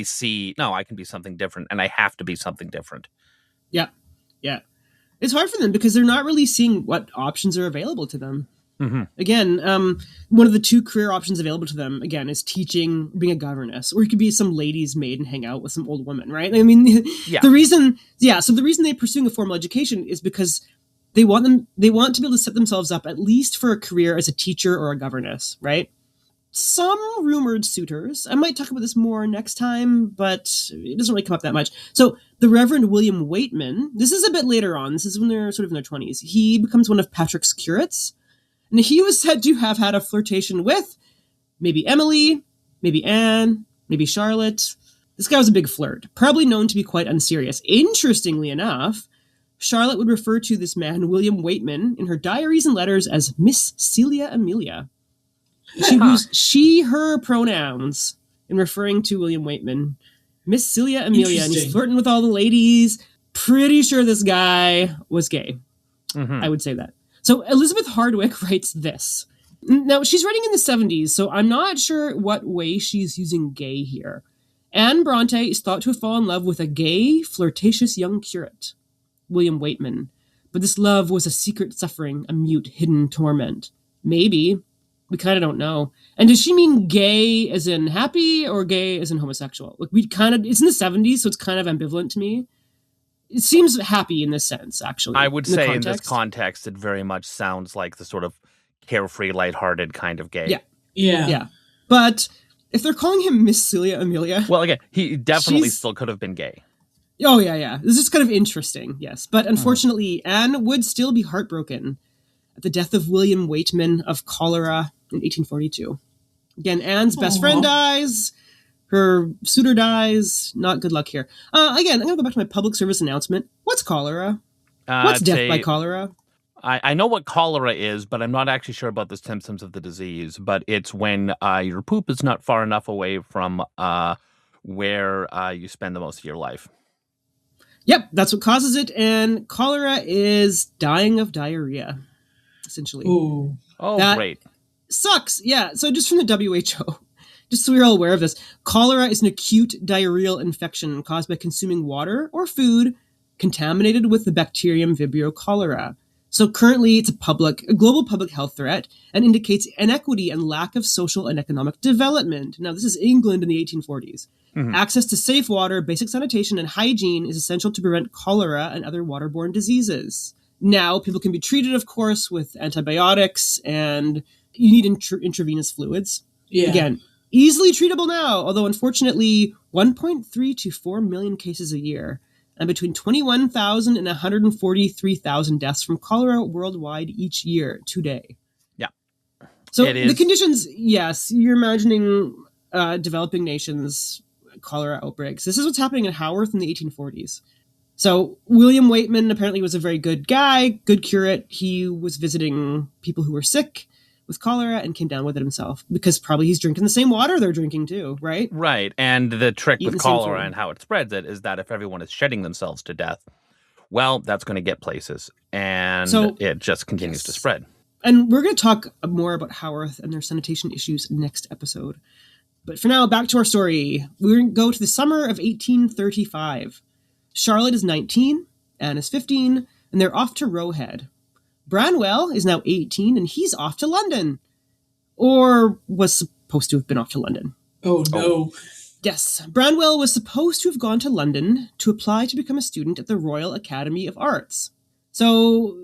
see, no, I can be something different, and I have to be something different. Yeah. It's hard for them because they're not really seeing what options are available to them. Mm-hmm. Again, one of the two career options available to them, again, is teaching, being a governess, or you could be some lady's maid and hang out with some old woman, right? I mean, the reason they're pursuing a formal education is because they want to be able to set themselves up at least for a career as a teacher or a governess, right? Some rumored suitors, I might talk about this more next time, but it doesn't really come up that much. So the Reverend William Waitman, this is a bit later on, this is when they're sort of in their 20s, he becomes one of Patrick's curates. And he was said to have had a flirtation with maybe Emily, maybe Anne, maybe Charlotte. This guy was a big flirt, probably known to be quite unserious. Interestingly enough, Charlotte would refer to this man, William Waitman, in her diaries and letters as Miss Celia Amelia. She used she, her pronouns in referring to William Waitman. Miss Celia Amelia, and he's flirting with all the ladies. Pretty sure this guy was gay. Mm-hmm. I would say that. So Elizabeth Hardwick writes this. Now, she's writing in the 70s, so I'm not sure what way she's using gay here. Anne Brontë is thought to have fallen in love with a gay, flirtatious young curate, William Waitman. But this love was a secret suffering, a mute, hidden torment. Maybe We kind of don't know. And does she mean gay as in happy or gay as in homosexual? Like it's in the 70s, so it's kind of ambivalent to me. It seems happy in this sense, actually. I would say in this context, it very much sounds like the sort of carefree, lighthearted kind of gay. Yeah. But if they're calling him Miss Celia Amelia... Well, again, he definitely still could have been gay. Oh, yeah. This is kind of interesting, yes. But unfortunately, Anne would still be heartbroken at the death of William Waitman of cholera in 1842. Again, Anne's best friend dies. Her suitor dies. Not good luck here. Again, I'm going to go back to my public service announcement. What's cholera? What's death by cholera? I know what cholera is, but I'm not actually sure about the symptoms of the disease. But it's when your poop is not far enough away from where you spend the most of your life. Yep, that's what causes it. And cholera is dying of diarrhea, essentially. Ooh. Oh, that great. Sucks. Yeah, so just from the WHO, just so we're all aware of this, cholera is an acute diarrheal infection caused by consuming water or food contaminated with the bacterium Vibrio cholera. So currently it's a global public health threat and indicates inequity and lack of social and economic development. Now, this is England in the 1840s. Mm-hmm. Access to safe water, basic sanitation, and hygiene is essential to prevent cholera and other waterborne diseases. Now, people can be treated, of course, with antibiotics, and you need intravenous fluids. Yeah. Again, easily treatable now, although unfortunately 1.3 to 4 million cases a year, and between 21,000 and 143,000 deaths from cholera worldwide each year today. Yeah. So the conditions, yes, you're imagining developing nations, cholera outbreaks. This is what's happening in Haworth in the 1840s. So William Waitman apparently was a very good guy, good curate. He was visiting people who were sick with cholera and came down with it himself because probably he's drinking the same water they're drinking too, right? Right. And the trick with cholera and how it spreads it is that if everyone is shedding themselves to death, well, that's going to get places. And so, it just continues to spread. And we're going to talk more about Haworth and their sanitation issues next episode. But for now, back to our story. We're going to go to the summer of 1835. Charlotte is 19, Anne is 15, and they're off to Roe Head. Branwell is now 18, and he's off to London. Or was supposed to have been off to London. Oh, no. Yes, Branwell was supposed to have gone to London to apply to become a student at the Royal Academy of Arts. So,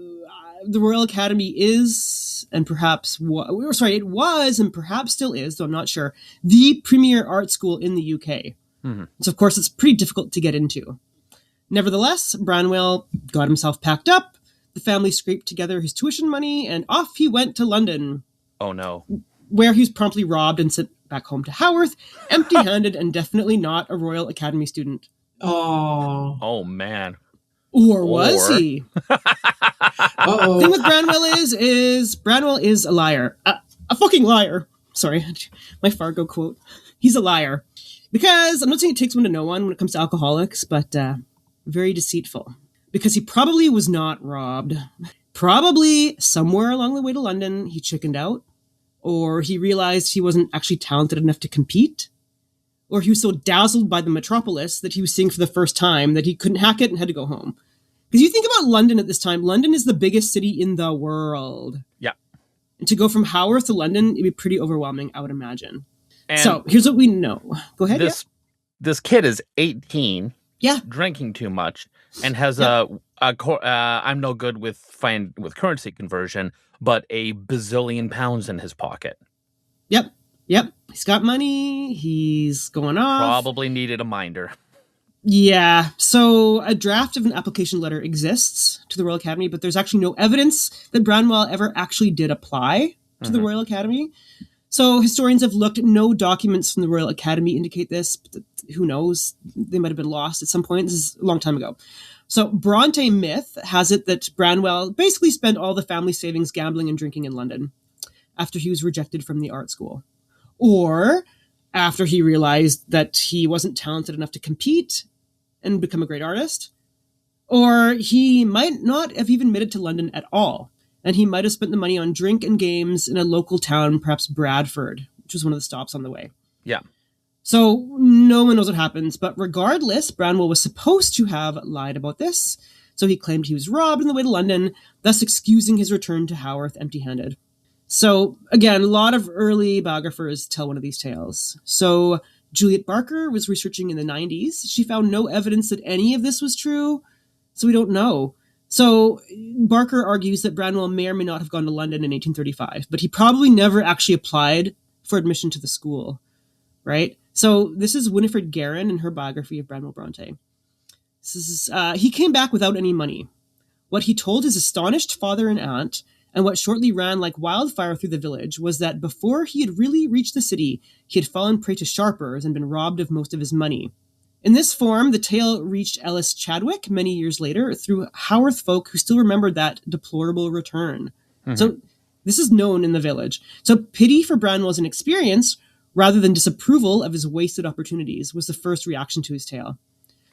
the Royal Academy is, and perhaps, it was, and perhaps still is, though I'm not sure, the premier art school in the UK. Mm-hmm. So, of course, it's pretty difficult to get into. Nevertheless, Branwell got himself packed up, the family scraped together his tuition money, and off he went to London. Oh, no. Where he was promptly robbed and sent back home to Haworth, empty-handed and definitely not a Royal Academy student. Oh, man. Or was he? The thing with Branwell is Branwell is a liar. A fucking liar. Sorry, my Fargo quote. He's a liar. Because, I'm not saying it takes one to know one when it comes to alcoholics, but very deceitful. Because he probably was not robbed. Probably somewhere along the way to London, he chickened out. Or he realized he wasn't actually talented enough to compete. Or he was so dazzled by the metropolis that he was seeing for the first time that he couldn't hack it and had to go home. Because you think about London at this time, London is the biggest city in the world. Yeah. And to go from Haworth to London, it'd be pretty overwhelming, I would imagine. And so here's what we know. Go ahead. This kid is 18. Yeah. Drinking too much and has I'm no good with currency conversion, but a bazillion pounds in his pocket. Yep. He's got money. He's going off. Probably needed a minder. Yeah. So a draft of an application letter exists to the Royal Academy, but there's actually no evidence that Branwell ever actually did apply to the Royal Academy. So historians have looked. No documents from the Royal Academy indicate this. But who knows? They might have been lost at some point. This is a long time ago. So Brontë myth has it that Branwell basically spent all the family savings gambling and drinking in London after he was rejected from the art school. Or after he realized that he wasn't talented enough to compete and become a great artist. Or he might not have even made it to London at all. And he might have spent the money on drink and games in a local town, perhaps Bradford, which was one of the stops on the way. Yeah. So no one knows what happens. But regardless, Branwell was supposed to have lied about this. So he claimed he was robbed on the way to London, thus excusing his return to Haworth empty-handed. So again, a lot of early biographers tell one of these tales. So Juliet Barker was researching in the 90s. She found no evidence that any of this was true, so we don't know. So Barker argues that Branwell may or may not have gone to London in 1835, but he probably never actually applied for admission to the school, right? So this is Winifred Guerin in her biography of Branwell Brontë. He came back without any money. What he told his astonished father and aunt, and what shortly ran like wildfire through the village, was that before he had really reached the city, he had fallen prey to sharpers and been robbed of most of his money. In this form, the tale reached Ellis Chadwick many years later through Haworth folk who still remembered that deplorable return. Mm-hmm. So this is known in the village. So pity for Branwell's inexperience, rather than disapproval of his wasted opportunities, was the first reaction to his tale.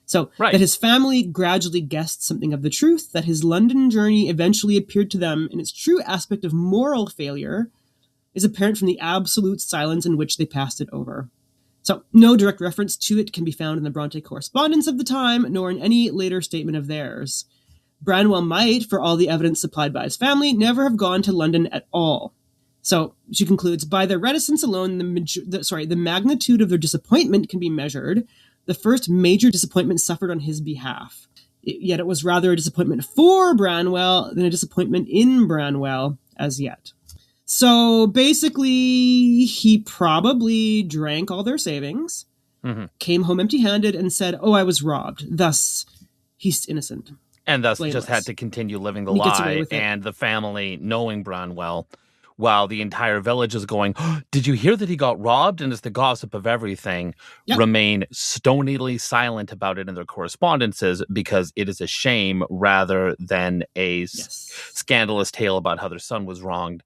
So that his family gradually guessed something of the truth, that his London journey eventually appeared to them in its true aspect of moral failure, is apparent from the absolute silence in which they passed it over. So no direct reference to it can be found in the Brontë correspondence of the time, nor in any later statement of theirs. Branwell might, for all the evidence supplied by his family, never have gone to London at all. So she concludes, by their reticence alone, the magnitude of their disappointment can be measured. The first major disappointment suffered on his behalf. Yet it was rather a disappointment for Branwell than a disappointment in Branwell as yet. So basically, he probably drank all their savings, came home empty-handed, and said, "Oh, I was robbed." Thus, he's innocent. And thus just had to continue living the lie, and the family, knowing Branwell, while the entire village is going, oh, "Did you hear that he got robbed?" And it's the gossip of everything, remain stonily silent about it in their correspondences, because it is a shame rather than a scandalous tale about how their son was wronged.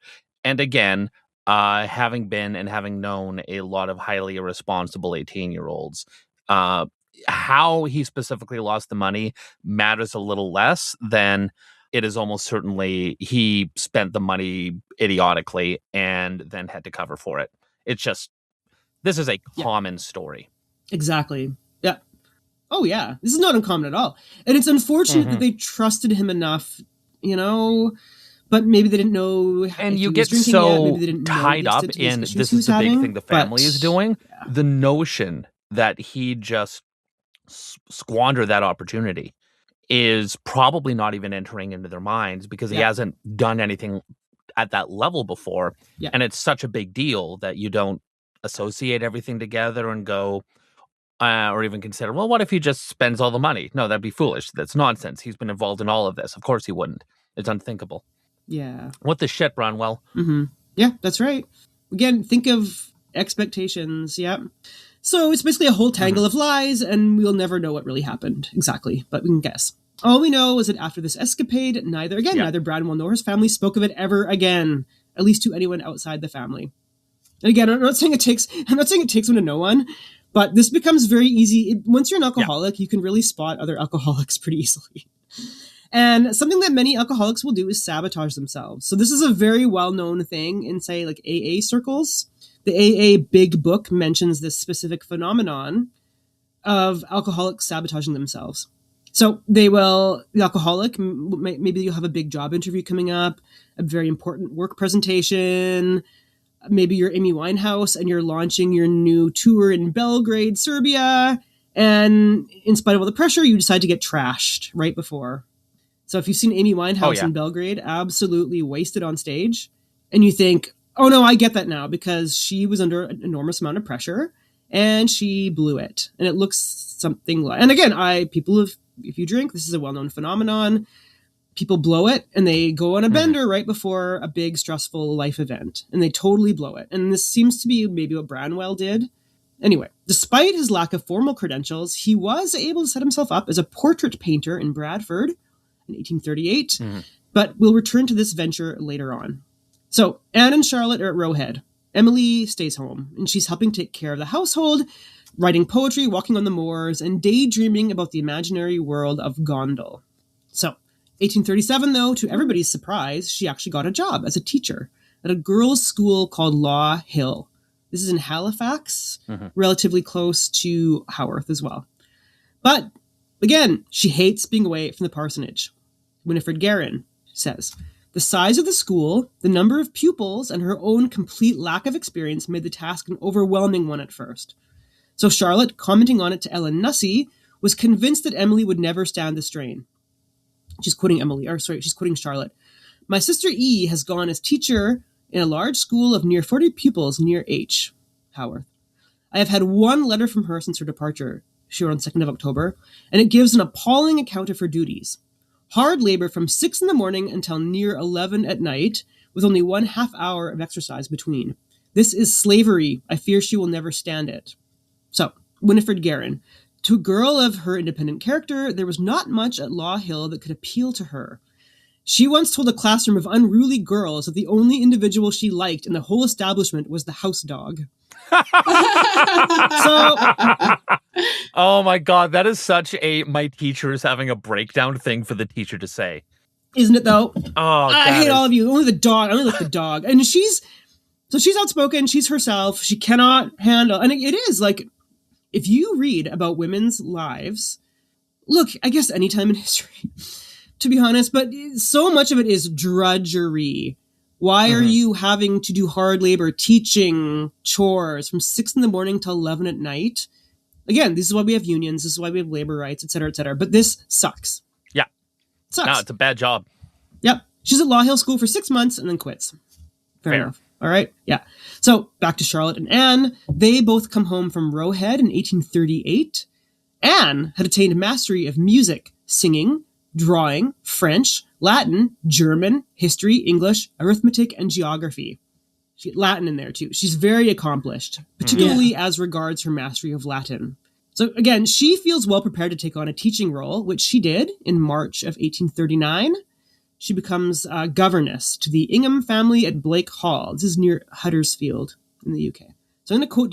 And again, having been and having known a lot of highly irresponsible 18-year-olds, how he specifically lost the money matters a little less than it is almost certainly he spent the money idiotically and then had to cover for it. It's just, this is a common story. Exactly. Yeah. Oh, yeah. This is not uncommon at all. And it's unfortunate that they trusted him enough, but maybe they didn't know. And you get so tied up in this is the big thing the family is doing. Yeah. The notion that he just squandered that opportunity is probably not even entering into their minds, because he hasn't done anything at that level before. Yeah. And it's such a big deal that you don't associate everything together and go, or even consider, well, what if he just spends all the money? No, that'd be foolish. That's nonsense. He's been involved in all of this. Of course he wouldn't. It's unthinkable. Yeah. What the shit, Branwell? Mm-hmm. Yeah, that's right. Again, think of expectations. Yeah. So it's basically a whole tangle of lies, and we'll never know what really happened exactly, but we can guess. All we know is that after this escapade, neither Branwell nor his family spoke of it ever again, at least to anyone outside the family. And again, I'm not saying it takes one to know one, but this becomes very easy. Once you're an alcoholic, you can really spot other alcoholics pretty easily. And something that many alcoholics will do is sabotage themselves. So this is a very well-known thing in, say, like AA circles. The AA Big Book mentions this specific phenomenon of alcoholics sabotaging themselves. So the alcoholic, maybe you'll have a big job interview coming up, a very important work presentation. Maybe you're Amy Winehouse and you're launching your new tour in Belgrade, Serbia. And in spite of all the pressure, you decide to get trashed right before. So if you've seen Amy Winehouse in Belgrade, absolutely wasted on stage, and you think, oh no, I get that now, because she was under an enormous amount of pressure and she blew it. And it looks something like, and again, if you drink, this is a well-known phenomenon. People blow it and they go on a bender right before a big stressful life event, and they totally blow it. And this seems to be maybe what Branwell did. Anyway, despite his lack of formal credentials, he was able to set himself up as a portrait painter in Bradford in 1838, but we'll return to this venture later on. So Anne and Charlotte are at Roe Head. Emily stays home, and she's helping take care of the household, writing poetry, walking on the moors, and daydreaming about the imaginary world of Gondal. So 1837, though, to everybody's surprise, she actually got a job as a teacher at a girls' school called Law Hill. This is in Halifax, relatively close to Haworth as well. But again, she hates being away from the parsonage. Winifred Guerin says, The size of the school, the number of pupils, and her own complete lack of experience made the task an overwhelming one at first. So Charlotte, commenting on it to Ellen Nussey, was convinced that Emily would never stand the strain. She's quoting Charlotte. My sister E has gone as teacher in a large school of near 40 pupils near H. Haworth. I have had one letter from her since her departure, she wrote on 2nd of October, and it gives an appalling account of her duties. Hard labor from 6 in the morning until near 11 at night, with only 1/2 hour of exercise between. This is slavery. I fear she will never stand it. So, Winifred Guerin. To a girl of her independent character, there was not much at Law Hill that could appeal to her. She once told a classroom of unruly girls that the only individual she liked in the whole establishment was the house dog. So, oh my God, that is such a my teacher is having a breakdown thing for the teacher to say. Isn't it though? Oh, I hate all of you. Only the dog. I only like the dog. And she's outspoken. She's herself. She cannot handle. And it is like, if you read about women's lives, look, I guess any time in history, to be honest, but so much of it is drudgery. Why are you having to do hard labor, teaching, chores from 6 in the morning till 11 at night? Again, this is why we have unions. This is why we have labor rights, et cetera, et cetera. But this sucks. Yeah. Sucks. No, it's a bad job. Yep. She's at Law Hill School for 6 months and then quits. Fair enough. All right. Yeah. So back to Charlotte and Anne. They both come home from Roe Head in 1838. Anne had attained mastery of music, singing, drawing, French, Latin, German, history, English, arithmetic, and geography. She had Latin in there too. She's very accomplished, particularly as regards her mastery of Latin. So again, she feels well prepared to take on a teaching role, which she did in March of 1839. She becomes governess to the Ingham family at Blake Hall. This is near Huddersfield in the UK. So I'm going to quote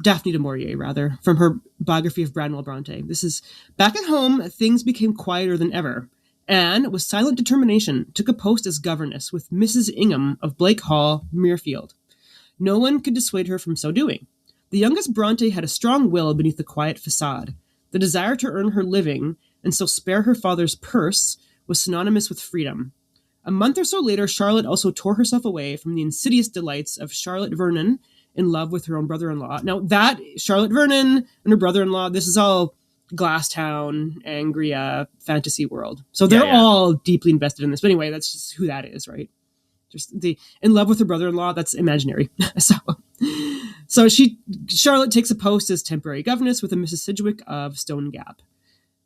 Daphne du Maurier, rather, from her biography of Branwell Brontë. This is, back at home, things became quieter than ever. Anne, with silent determination, took a post as governess with Mrs. Ingham of Blake Hall, Muirfield. No one could dissuade her from so doing. The youngest Brontë had a strong will beneath the quiet facade. The desire to earn her living, and so spare her father's purse, was synonymous with freedom. A month or so later, Charlotte also tore herself away from the insidious delights of Charlotte Vernon, in love with her own brother-in-law. Now, that Charlotte Vernon and her brother-in-law, this is all Glasstown, Angria, fantasy world. So they're all deeply invested in this. But anyway, that's just who that is, right? Just in love with her brother-in-law, that's imaginary. So Charlotte takes a post as temporary governess with a Mrs. Sidgwick of Stone Gap.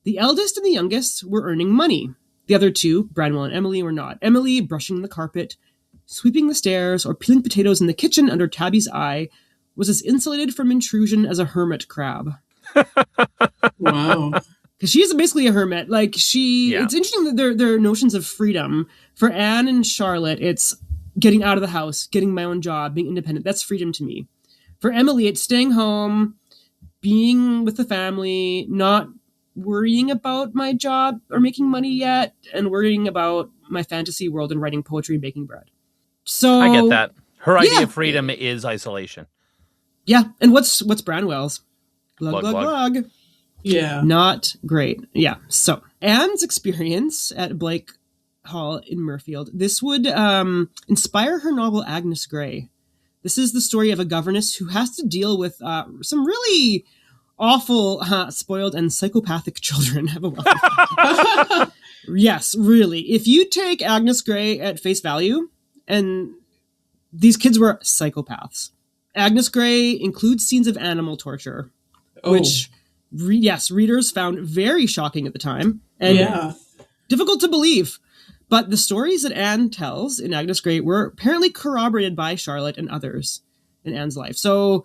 The eldest and the youngest were earning money. The other two, Branwell and Emily, were not. Emily brushing the carpet, sweeping the stairs, or peeling potatoes in the kitchen under Tabby's eye, was as insulated from intrusion as a hermit crab. Wow. Because she is basically a hermit. It's interesting that their notions of freedom. For Anne and Charlotte, it's getting out of the house, getting my own job, being independent. That's freedom to me. For Emily, it's staying home, being with the family, not worrying about my job or making money yet, and worrying about my fantasy world and writing poetry and baking bread. So I get that. Her idea of freedom is isolation. Yeah. And what's Branwell's? Glug, glug, glug. Yeah. Not great. Yeah. So Anne's experience at Blake Hall in Muirfield, this would inspire her novel Agnes Grey. This is the story of a governess who has to deal with some really awful, spoiled, and psychopathic children. Have a welcome. Yes, really. If you take Agnes Grey at face value, and these kids were psychopaths. Agnes Grey includes scenes of animal torture, which, readers found very shocking at the time and difficult to believe. But the stories that Anne tells in Agnes Grey were apparently corroborated by Charlotte and others in Anne's life. So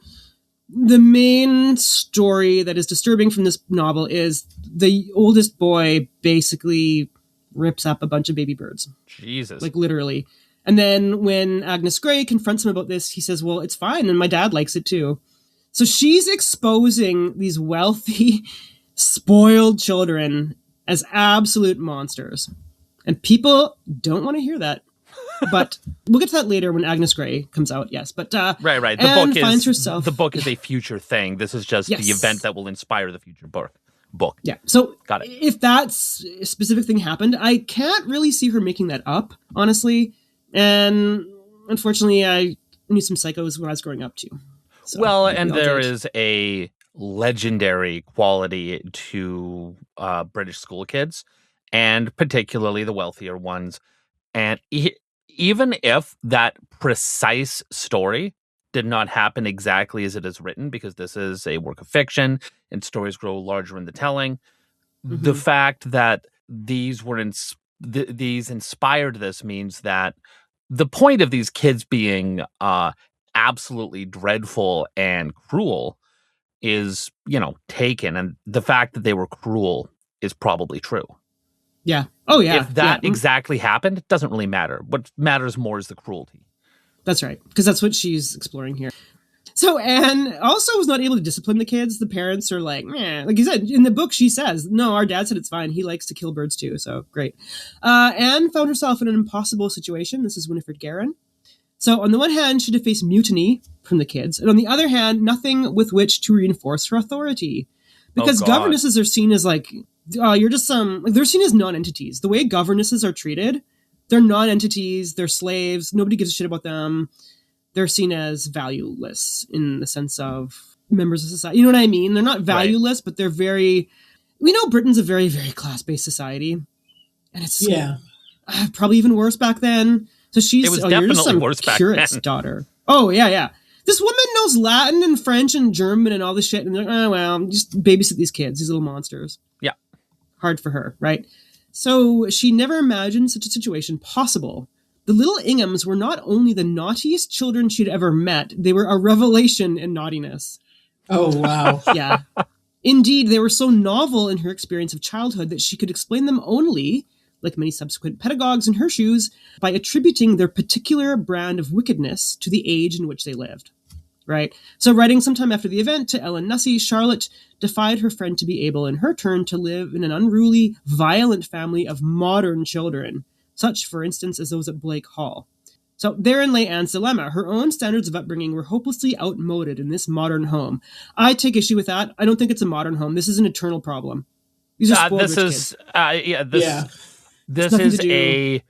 the main story that is disturbing from this novel is the oldest boy basically rips up a bunch of baby birds. Jesus. Like literally. And then when Agnes Grey confronts him about this, he says, well, it's fine. And my dad likes it too. So she's exposing these wealthy, spoiled children as absolute monsters. And people don't want to hear that. But we'll get to that later when Agnes Grey comes out, yes. But right. The book is a future thing. This is just the event that will inspire the future book. book. Yeah. So Got it. if that specific thing happened, I can't really see her making that up, honestly. And unfortunately, I knew some psychos when I was growing up too. So, well, like and we all there did. is a legendary quality to British school kids, and particularly the wealthier ones. And even if that precise story did not happen exactly as it is written, because this is a work of fiction and stories grow larger in the telling, the Mhm. fact that these were these inspired this means that the point of these kids being absolutely dreadful and cruel is, taken, and the fact that they were cruel is probably true. Yeah. Oh, yeah. If that Yeah. exactly happened, it doesn't really matter. What matters more is the cruelty. That's right. Because that's what she's exploring here. So Anne also was not able to discipline the kids. The parents are like, meh. Like you said, in the book, she says, no, our dad said it's fine. He likes to kill birds too. So great. Anne found herself in an impossible situation. This is Winifred Guerin. So on the one hand, she had to face mutiny from the kids. And on the other hand, nothing with which to reinforce her authority. Because governesses are seen as like, you're just they're seen as non-entities. The way governesses are treated, they're non-entities, they're slaves, nobody gives a shit about them. They're seen as valueless in the sense of members of society. You know what I mean? They're not valueless, but they're we know Britain's a very, very class-based society. And it's probably even worse back then. So it was you're just some worse back curate's then. daughter. Oh, yeah, yeah. This woman knows Latin and French and German and all this shit. And they're like, oh, well, just babysit these kids, these little monsters. Yeah. Hard for her, right? So she never imagined such a situation possible. The little Inghams were not only the naughtiest children she'd ever met, they were a revelation in naughtiness. Oh, wow. Yeah. Indeed, they were so novel in her experience of childhood that she could explain them only, like many subsequent pedagogues in her shoes, by attributing their particular brand of wickedness to the age in which they lived. Right? So writing sometime after the event to Ellen Nussey, Charlotte defied her friend to be able, in her turn, to live in an unruly, violent family of modern children, such, for instance, as those at Blake Hall. So therein lay Anne's dilemma. Her own standards of upbringing were hopelessly outmoded in this modern home. I take issue with that. I don't think it's a modern home. This is an eternal problem. These are spoiled rich kids. This is a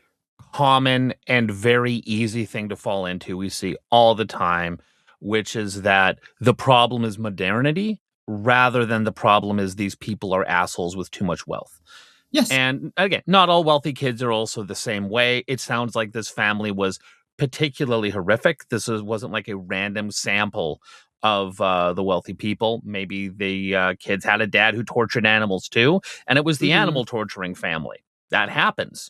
common and very easy thing to fall into. We see all the time, which is that the problem is modernity rather than the problem is these people are assholes with too much wealth. Yes. And again, not all wealthy kids are also the same way. It sounds like this family was particularly horrific. This wasn't like a random sample of the wealthy people. Maybe the kids had a dad who tortured animals too, and it was the animal torturing family. That happens.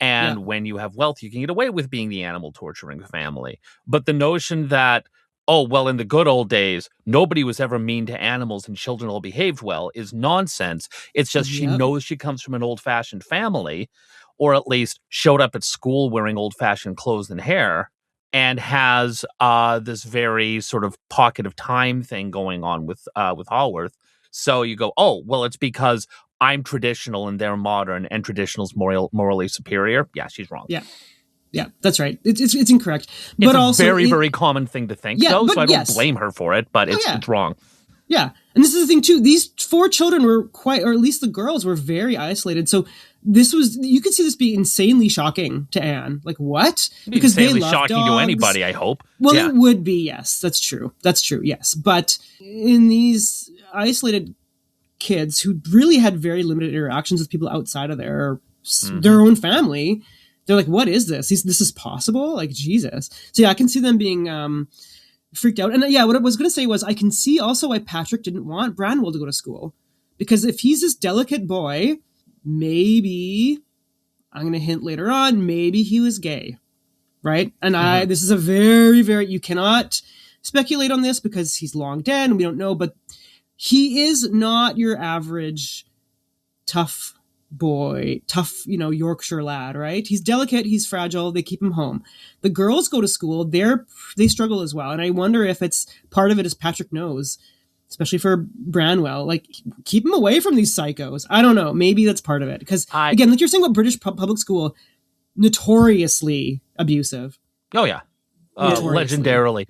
And when you have wealth, you can get away with being the animal torturing family. But the notion that, oh, well, in the good old days, nobody was ever mean to animals and children all behaved well is nonsense. It's just she knows she comes from an old-fashioned family, or at least showed up at school wearing old-fashioned clothes and hair, and has this very sort of pocket of time thing going on with Haworth. So you go, oh, well, it's because I'm traditional and they're modern and traditional's morally superior. Yeah, she's wrong. Yeah. Yeah, that's right. It's incorrect. But it's also a very, very common thing to think, though, so I don't blame her for it, but it's wrong. Yeah, and this is the thing, too. These 4 children were or at least the girls were very isolated. So you could see this be insanely shocking to Anne. Like, what? Because they love shocking dogs. To anybody, I hope. Well, it would be, yes. That's true. That's true, yes. But in these isolated kids who really had very limited interactions with people outside of their own family, they're like, what is this? This is possible? Like, Jesus. So yeah, I can see them being freaked out. And what I was going to say was I can see also why Patrick didn't want Branwell to go to school. Because if he's this delicate boy, maybe, I'm going to hint later on, maybe he was gay. Right? And this is a very, very, you cannot speculate on this because he's long dead and we don't know, but he is not your average tough boy, Yorkshire lad, right? He's delicate, he's fragile, they keep him home. The girls go to school, they struggle as well. And I wonder if it's part of it, as Patrick knows, especially for Branwell, like, keep him away from these psychos. I don't know, maybe that's part of it. Because again, like you're saying about British public school, notoriously abusive. Oh yeah. Legendarily.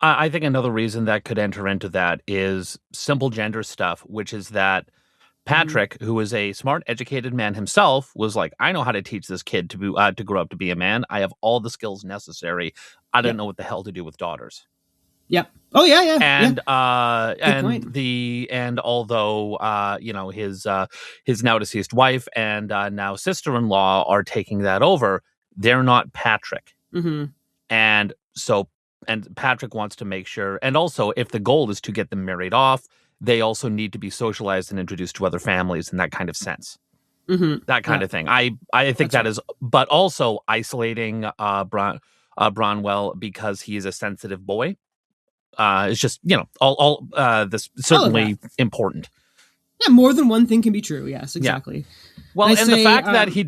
I think another reason that could enter into that is simple gender stuff, which is that Patrick, who was a smart, educated man himself, was like, I know how to teach this kid to grow up to be a man. I have all the skills necessary. I don't know what the hell to do with daughters. Yep. Oh yeah. And although his now deceased wife and now sister-in-law are taking that over, they're not Patrick. Mm-hmm. And Patrick wants to make sure, and also if the goal is to get them married off, they also need to be socialized and introduced to other families in that kind of sense. Mm-hmm. That kind of thing. I think that's right. But also isolating Branwell because he is a sensitive boy. It's just, all this certainly important. Yeah, more than one thing can be true. Yes, exactly. Yeah. Well, and the fact that he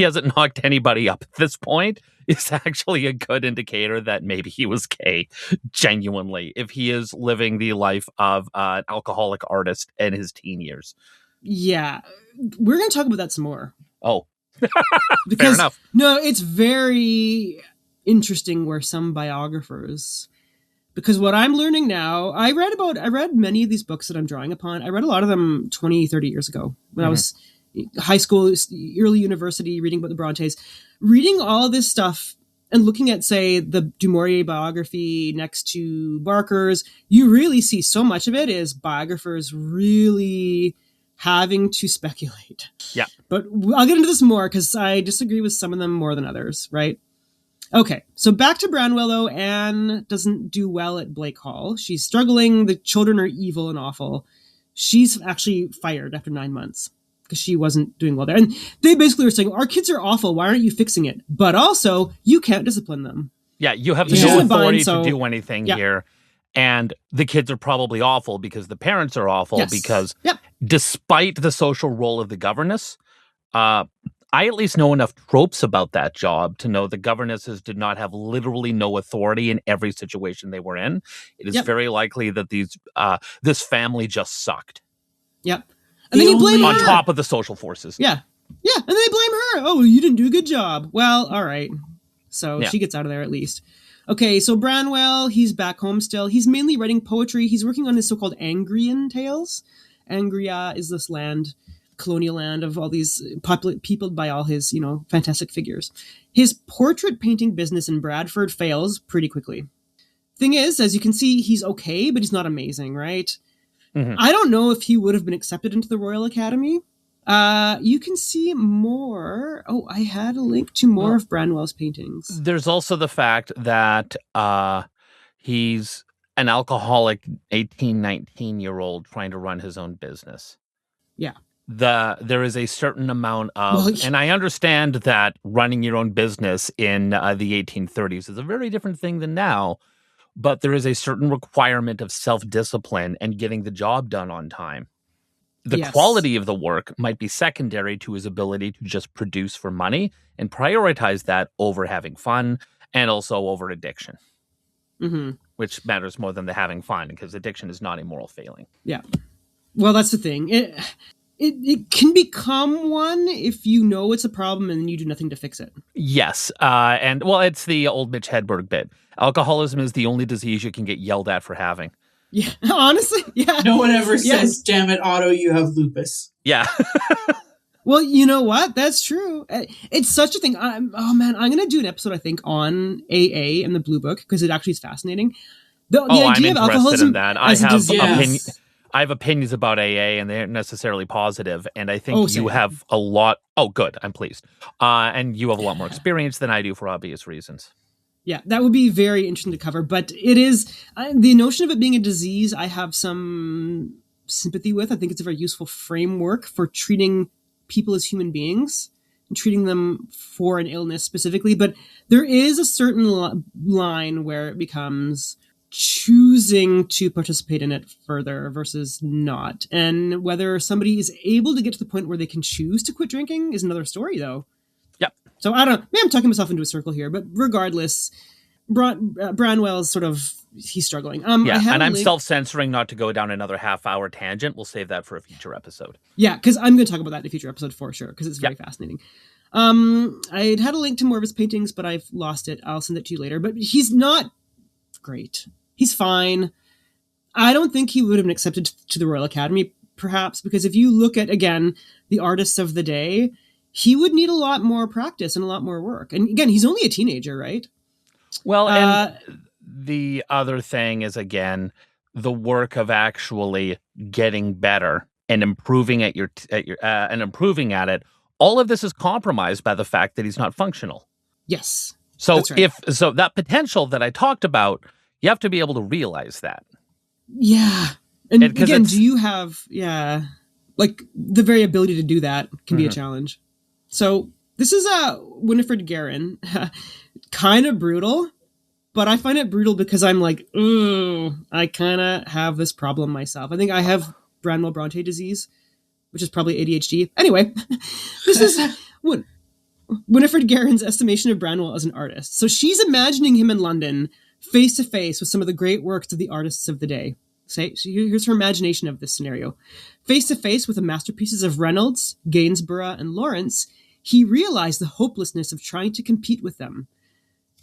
hasn't knocked anybody up at this point is actually a good indicator that maybe he was gay, genuinely, if he is living the life of an alcoholic artist in his teen years. Yeah, we're going to talk about that some more. Oh, because, fair enough. No, it's very interesting where some biographers... Because what I'm learning now, I read many of these books that I'm drawing upon. I read a lot of them 20, 30 years ago when I was high school, early university, reading about the Brontes. Reading all this stuff and looking at, say, the Du Maurier biography next to Barker's, you really see so much of it is biographers really having to speculate. Yeah. But I'll get into this more because I disagree with some of them more than others, right? Okay, so back to Branwell, though. Anne doesn't do well at Blake Hall. She's struggling. The children are evil and awful. She's actually fired after 9 months because she wasn't doing well there. And they basically were saying, our kids are awful. Why aren't you fixing it? But also, you can't discipline them. Yeah, you have no authority to do anything here. And the kids are probably awful because the parents are awful because despite the social role of the governess, I at least know enough tropes about that job to know the governesses did not have literally no authority in every situation they were in. It is very likely that this family just sucked. Yep. And then you blame her. On top of the social forces. Yeah. Yeah. And they blame her. Oh, you didn't do a good job. Well, all right. So she gets out of there at least. Okay, so Branwell, he's back home still. He's mainly writing poetry. He's working on his so-called Angrian tales. Angria is this land, colonial land of all these peopled by all his, fantastic figures. His portrait painting business in Bradford fails pretty quickly. Thing is, as you can see, he's okay, but he's not amazing, right? Mm-hmm. I don't know if he would have been accepted into the Royal Academy. You can see more. Oh, I had a link to more of Branwell's paintings. There's also the fact that he's an alcoholic 18, 19-year-old trying to run his own business. Yeah. There is a certain amount of, and I understand that running your own business in the 1830s is a very different thing than now, but there is a certain requirement of self-discipline and getting the job done on time. The quality of the work might be secondary to his ability to just produce for money and prioritize that over having fun and also over addiction, which matters more than the having fun because addiction is not a moral failing. Yeah. Well, that's the thing. It can become one if you know it's a problem and you do nothing to fix it. Yes. It's the old Mitch Hedberg bit. Alcoholism is the only disease you can get yelled at for having. Yeah, honestly, yeah. No one ever says, damn it, Otto, you have lupus. Yeah. Well, you know what? That's true. It's such a thing. I'm going to do an episode, I think, on AA and the Blue Book because it actually is fascinating. The idea I'm of alcoholism in that. I have opinions about AA, and they aren't necessarily positive. And I think you have a lot. Oh, good. I'm pleased. And you have a lot more experience than I do for obvious reasons. Yeah, that would be very interesting to cover. But it is the notion of it being a disease I have some sympathy with. I think it's a very useful framework for treating people as human beings and treating them for an illness specifically. But there is a certain line where it becomes choosing to participate in it further versus not. And whether somebody is able to get to the point where they can choose to quit drinking is another story, though. Yep. So I don't know. Maybe I'm talking myself into a circle here, but regardless, Branwell is sort of, he's struggling. And I'm self-censoring not to go down another half-hour tangent. We'll save that for a future episode. Yeah, because I'm going to talk about that in a future episode for sure, because it's very fascinating. I'd had a link to more of his paintings, but I've lost it. I'll send it to you later. But he's not great. He's fine. I don't think he would have been accepted to the Royal Academy perhaps, because if you look at, again, the artists of the day, he would need a lot more practice and a lot more work. And again, he's only a teenager, right? Well, and the other thing is, again, the work of actually getting better and improving at improving at it. All of this is compromised by the fact that he's not functional. Yes. So that's right. so that potential that I talked about, you have to be able to realize that. Yeah. And again, it's- do you have, like the very ability to do that can be a challenge. So this is Winifred Guerin, kind of brutal, but I find it brutal because I'm like, ooh, I kind of have this problem myself. I think I have Branwell Brontë disease, which is probably ADHD. Anyway, this is Winifred Guerin's estimation of Branwell as an artist. So she's imagining him in London, face to face with some of the great works of the artists of the day. So here's her imagination of this scenario. Face to face with the masterpieces of Reynolds, Gainsborough, and Lawrence, he realized the hopelessness of trying to compete with them.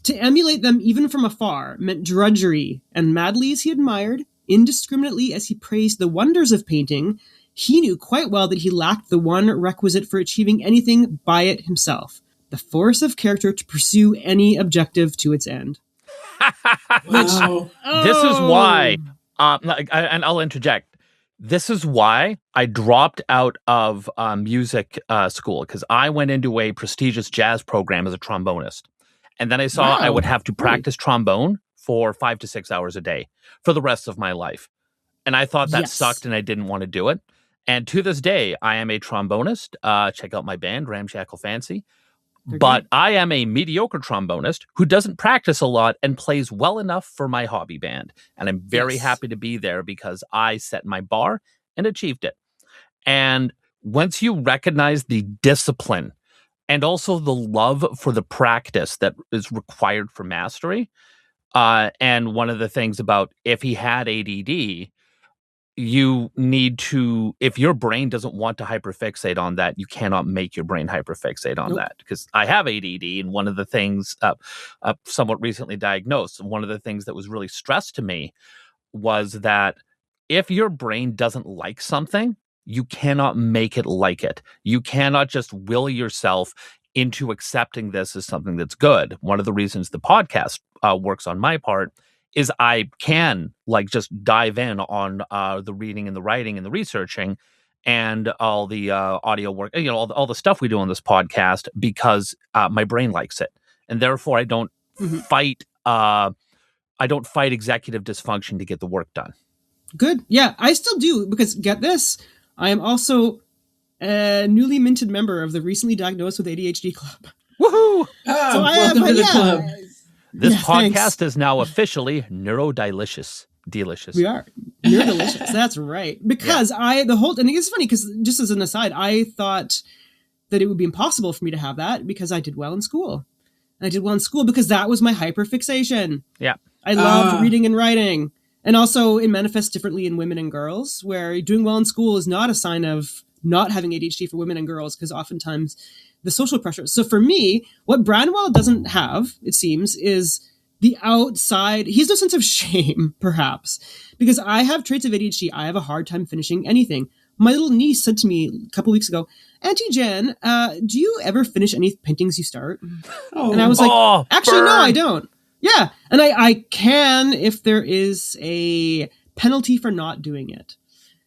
To emulate them even from afar meant drudgery, and madly as he admired, indiscriminately as he praised the wonders of painting, he knew quite well that he lacked the one requisite for achieving anything by it himself, the force of character to pursue any objective to its end. Wow. This is why, and I'll interject, this is why I dropped out of music school, because I went into a prestigious jazz program as a trombonist. And then I saw I would have to practice trombone for 5 to 6 hours a day for the rest of my life. And I thought that sucked and I didn't want to do it. And to this day, I am a trombonist. Check out my band, Ramshackle Fancy. But I am a mediocre trombonist who doesn't practice a lot and plays well enough for my hobby band. And I'm very happy to be there because I set my bar and achieved it. And once you recognize the discipline and also the love for the practice that is required for mastery, and one of the things about if he had ADD, you need to, if your brain doesn't want to hyperfixate on that, you cannot make your brain hyperfixate on that. Because I have ADD, and one of the things, somewhat recently diagnosed, and one of the things that was really stressed to me was that if your brain doesn't like something, you cannot make it like it. You cannot just will yourself into accepting this as something that's good. One of the reasons the podcast works on my part is I can just dive in on the reading and the writing and the researching and all the audio work, all the stuff we do on this podcast because my brain likes it. And therefore I don't fight executive dysfunction to get the work done. Good. Yeah, I still do, because get this, I am also a newly minted member of the recently diagnosed with ADHD club. Woohoo! So welcome to the club. This podcast thanks. is now officially neurodelicious. Delicious. We are. You're delicious. That's right. Because and it's funny because just as an aside, I thought that it would be impossible for me to have that because I did well in school. And I did well in school because that was my hyperfixation. Yeah. I loved reading and writing. And also it manifests differently in women and girls, where doing well in school is not a sign of not having ADHD for women and girls, because oftentimes the social pressure. So for me, what Branwell doesn't have, it seems, is the outside. He has no sense of shame, perhaps, because I have traits of ADHD. I have a hard time finishing anything. My little niece said to me a couple weeks ago, Auntie Jen, do you ever finish any paintings you start? And I was like, actually, no, I don't. Yeah. And I can if there is a penalty for not doing it.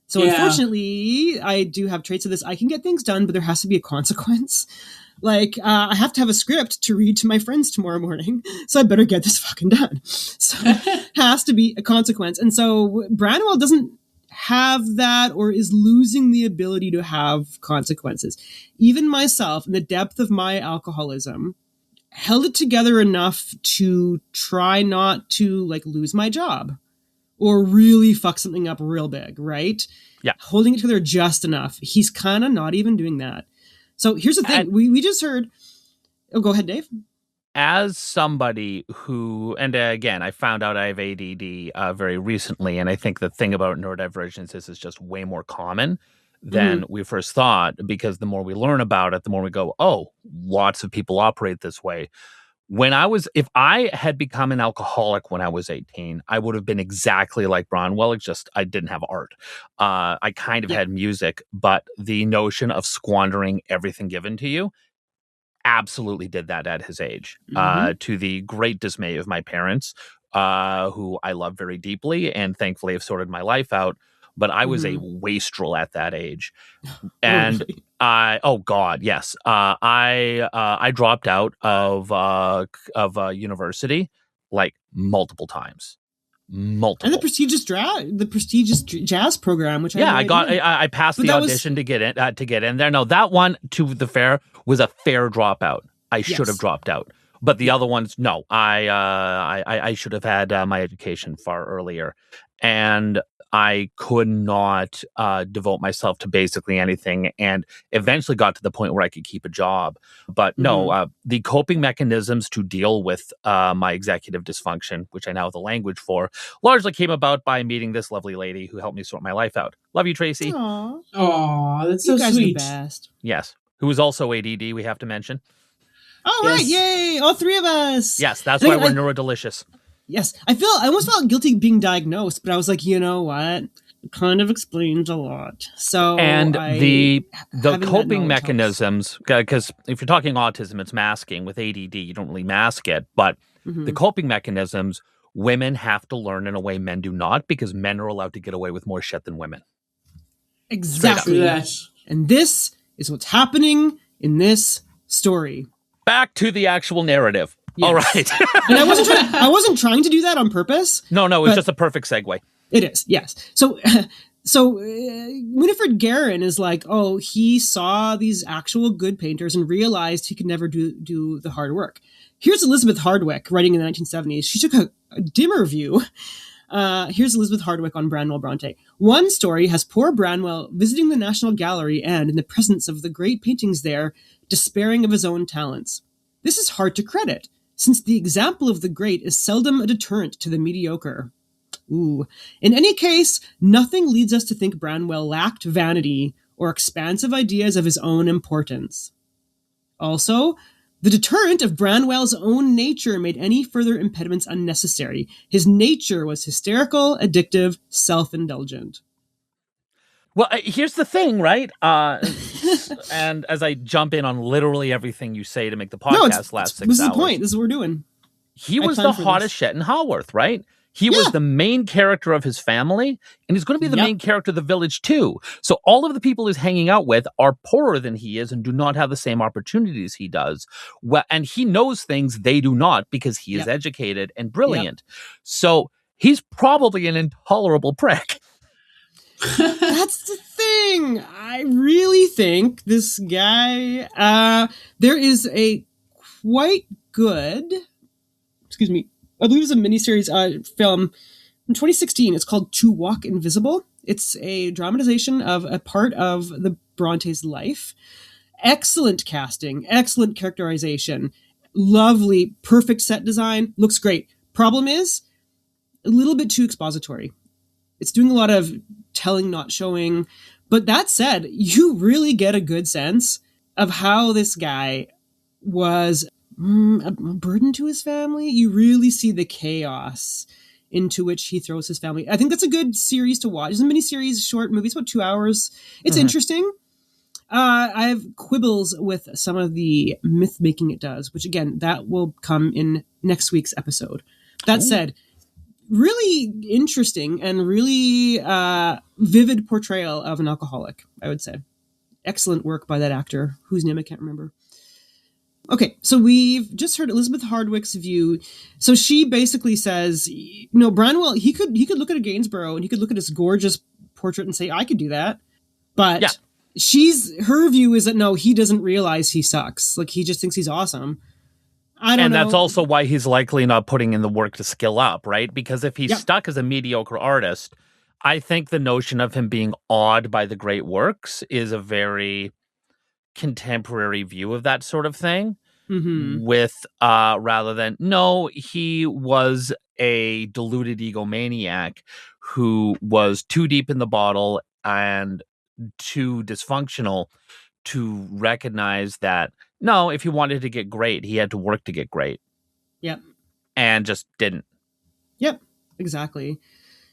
So unfortunately, I do have traits of this. I can get things done, but there has to be a consequence. I have to have a script to read to my friends tomorrow morning, so I better get this fucking done. So has to be a consequence. And so Branwell doesn't have that, or is losing the ability to have consequences. Even myself, in the depth of my alcoholism, held it together enough to try not to lose my job or really fuck something up real big, right? Yeah. Holding it together just enough. He's kind of not even doing that. So here's the thing. We just heard... Oh, go ahead, Dave. As somebody who... And again, I found out I have ADD very recently, and I think the thing about neurodivergence is it's just way more common than we first thought, because the more we learn about it, the more we go, oh, lots of people operate this way. If I had become an alcoholic when I was 18, I would have been exactly like Branwell. It's just I didn't have art. I kind of had music, but the notion of squandering everything given to you absolutely did that at his age, to the great dismay of my parents, who I love very deeply and thankfully have sorted my life out. But I was a wastrel at that age. And really? oh God, yes. I dropped out of university like multiple times. Multiple. And the prestigious jazz program, which I passed the audition to get in there. No, that one, to the fair, was a fair dropout. I should have dropped out. But the other ones, no. I should have had my education far earlier, and I could not devote myself to basically anything, and eventually got to the point where I could keep a job. But no, the coping mechanisms to deal with my executive dysfunction, which I now have the language for, largely came about by meeting this lovely lady who helped me sort my life out. Love you, Tracy. Aw, that's so you guys sweet. Are the best. Yes, who is also ADD, we have to mention. Oh, yes. Right, yay, all three of us. Yes, that's why we're neurodelicious. Yes, I almost felt guilty being diagnosed, but I was like, you know what? It kind of explains a lot. So, and the coping mechanisms, because if you're talking autism, it's masking. With ADD, you don't really mask it, but the coping mechanisms, women have to learn in a way men do not, because men are allowed to get away with more shit than women. Exactly. And this is what's happening in this story. Back to the actual narrative. Yes. All right. And I wasn't trying to do that on purpose. No, it's just a perfect segue. It is, yes. So Winifred Guerin is like, oh, he saw these actual good painters and realized he could never do the hard work. Here's Elizabeth Hardwick writing in the 1970s. She took a dimmer view. Here's Elizabeth Hardwick on Branwell Brontë. One story has poor Branwell visiting the National Gallery and, in the presence of the great paintings there, despairing of his own talents. This is hard to credit, since the example of the great is seldom a deterrent to the mediocre. Ooh. In any case, nothing leads us to think Branwell lacked vanity or expansive ideas of his own importance. Also, the deterrent of Branwell's own nature made any further impediments unnecessary. His nature was hysterical, addictive, self-indulgent. Well, here's the thing, right? And as I jump in on literally everything you say to make the podcast last 6 hours. This is the point. This is what we're doing. He was the hottest shit in Haworth, right? He was the main character of his family, and he's going to be the main character of the village, too. So all of the people he's hanging out with are poorer than he is and do not have the same opportunities he does. Well, and he knows things they do not because he is educated and brilliant. So he's probably an intolerable prick. That's the thing. I really think this guy, there is a quite good, I believe it's a miniseries film from 2016. It's called To Walk Invisible. It's a dramatization of a part of the Bronte's life. Excellent casting, excellent characterization, lovely, perfect set design, looks great. Problem is, a little bit too expository. It's doing a lot of telling, not showing. But that said, you really get a good sense of how this guy was a burden to his family. You really see the chaos into which he throws his family. I think that's a good series to watch. It's a mini-series, short movie. It's about 2 hours. It's interesting. I have quibbles with some of the myth-making it does, which, again, that will come in next week's episode. That said, really interesting and really vivid portrayal of an alcoholic, I would say. Excellent work by that actor, whose name I can't remember. Okay, so we've just heard Elizabeth Hardwick's view. So she basically says, Branwell, he could look at a Gainsborough and he could look at his gorgeous portrait and say, I could do that. But her view is that no, he doesn't realize he sucks. Like, he just thinks he's awesome. I don't know. And that's also why he's likely not putting in the work to skill up, right? Because if he's stuck as a mediocre artist, I think the notion of him being awed by the great works is a very contemporary view of that sort of thing. With rather than, no, he was a deluded egomaniac who was too deep in the bottle and too dysfunctional to recognize that, no, if he wanted to get great, he had to work to get great. Yep. And just didn't. Yep, exactly.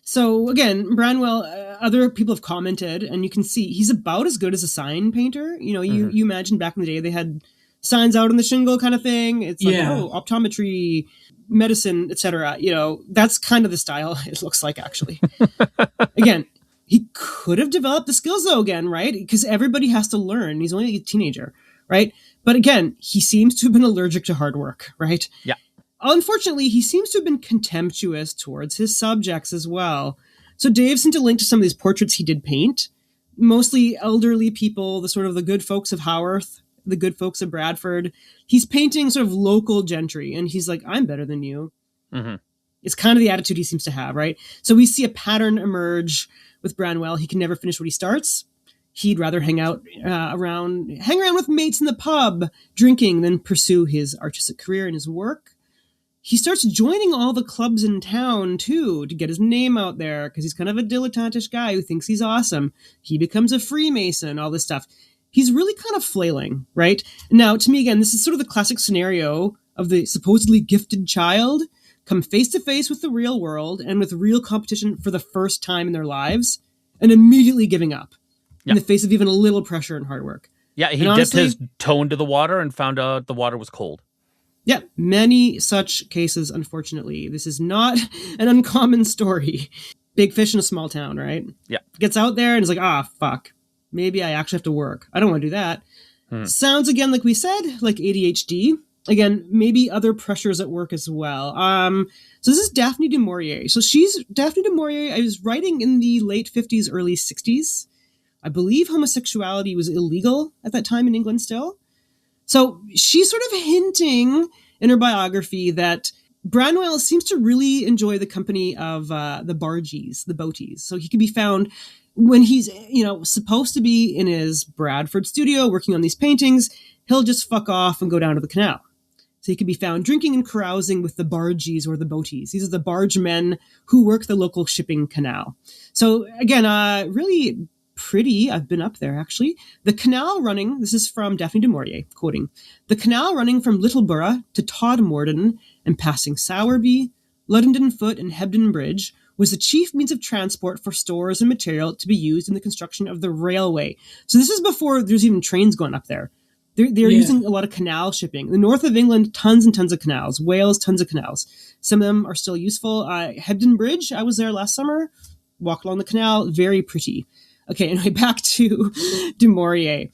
So again, Branwell, other people have commented, and you can see he's about as good as a sign painter. You know, you imagine back in the day they had signs out on the shingle kind of thing. It's like, optometry, medicine, etc. You know, that's kind of the style it looks like, actually. Again, he could have developed the skills though, again, right? Because everybody has to learn. He's only a teenager, right? But again, he seems to have been allergic to hard work, right? Yeah. Unfortunately, he seems to have been contemptuous towards his subjects as well. So Dave sent a link to some of these portraits he did paint, mostly elderly people, the sort of the good folks of Haworth, the good folks of Bradford. He's painting sort of local gentry, and he's like, I'm better than you. Mm-hmm. It's kind of the attitude he seems to have, right? So we see a pattern emerge with Branwell. He can never finish what he starts. He'd rather hang around with mates in the pub, drinking, than pursue his artistic career and his work. He starts joining all the clubs in town, too, to get his name out there, because he's kind of a dilettantish guy who thinks he's awesome. He becomes a Freemason, all this stuff. He's really kind of flailing, right? Now, to me, again, this is sort of the classic scenario of the supposedly gifted child come face-to-face with the real world and with real competition for the first time in their lives, and immediately giving up in the face of even a little pressure and hard work. Yeah, he dipped his toe into the water and found out the water was cold. Yeah, many such cases, unfortunately. This is not an uncommon story. Big fish in a small town, right? Yeah. Gets out there and is like, fuck. Maybe I actually have to work. I don't want to do that. Sounds, again, like we said, like ADHD. Again, maybe other pressures at work as well. So this is Daphne du Maurier. So Daphne du Maurier, I was writing in the late 50s, early 60s. I believe homosexuality was illegal at that time in England still. So she's sort of hinting in her biography that Branwell seems to really enjoy the company of the bargees, the boaties. So he can be found when he's, supposed to be in his Bradford studio working on these paintings. He'll just fuck off and go down to the canal. So he can be found drinking and carousing with the bargees or the boaties. These are the bargemen who work the local shipping canal. So again, really pretty. I've been up there, actually. The canal running, this is from Daphne du Maurier, quoting, the canal running from Littleborough to Todmorden and passing Sowerby, Ludington Foot and Hebden Bridge was the chief means of transport for stores and material to be used in the construction of the railway. So this is before there's even trains going up there. They're using a lot of canal shipping. The north of England, tons and tons of canals. Wales, tons of canals. Some of them are still useful. Hebden Bridge, I was there last summer. Walked along the canal, very pretty. Okay, anyway, back to du Maurier.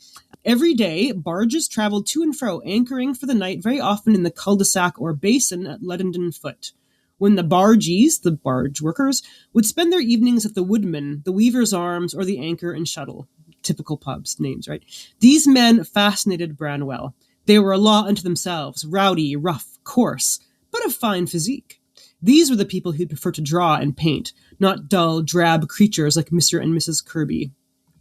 Every day, barges traveled to and fro, anchoring for the night, very often in the cul-de-sac or basin at Ludington Foot. When the bargees, the barge workers, would spend their evenings at the Woodman, the Weaver's Arms, or the Anchor and Shuttle. Typical pubs names, right? These men fascinated Branwell. They were a law unto themselves, rowdy, rough, coarse, but of fine physique. These were the people who'd prefer to draw and paint, not dull, drab creatures like Mr. and Mrs. Kirby.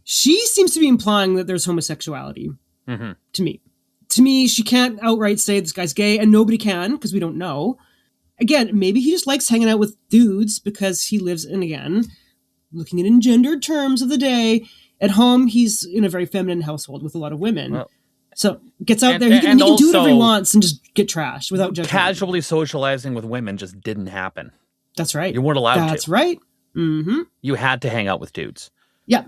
She seems to be implying that there's homosexuality, to me. To me, she can't outright say this guy's gay, and nobody can, because we don't know. Again, maybe he just likes hanging out with dudes because he lives in, again, looking at engendered terms of the day. At home, he's in a very feminine household with a lot of women. Well, so gets out there. He can do whatever he wants and just get trashed without judgment. Casually socializing with women just didn't happen. That's right. You weren't allowed to. That's right. Mm-hmm. You had to hang out with dudes. Yeah,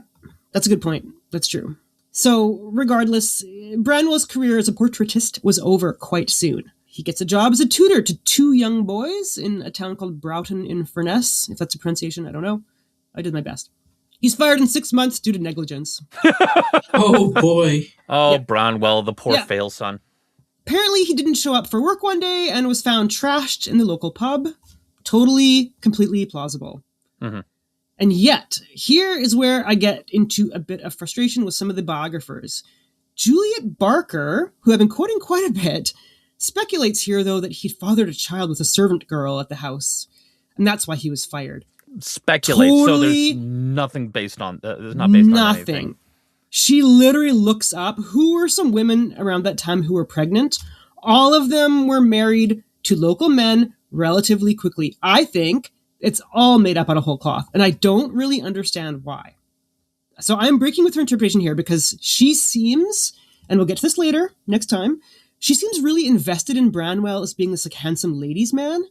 that's a good point. That's true. So regardless, Branwell's career as a portraitist was over quite soon. He gets a job as a tutor to two young boys in a town called Broughton in Furness. If that's a pronunciation, I don't know. I did my best. He's fired in 6 months due to negligence. Oh, boy. Oh, yeah. Branwell, the poor fail son. Apparently, he didn't show up for work one day and was found trashed in the local pub. Totally, completely plausible. Mm-hmm. And yet, here is where I get into a bit of frustration with some of the biographers. Juliet Barker, who I've been quoting quite a bit, speculates here, though, that he'd fathered a child with a servant girl at the house. And that's why he was fired. Speculate, so there's nothing based on there's not based on anything. She literally looks up who were some women around that time who were pregnant. All of them were married to local men relatively quickly. I think it's all made up out of whole cloth, and I don't really understand why. So I'm breaking with her interpretation here because she seems, and we'll get to this later next time, she seems really invested in Branwell as being this like handsome ladies' man.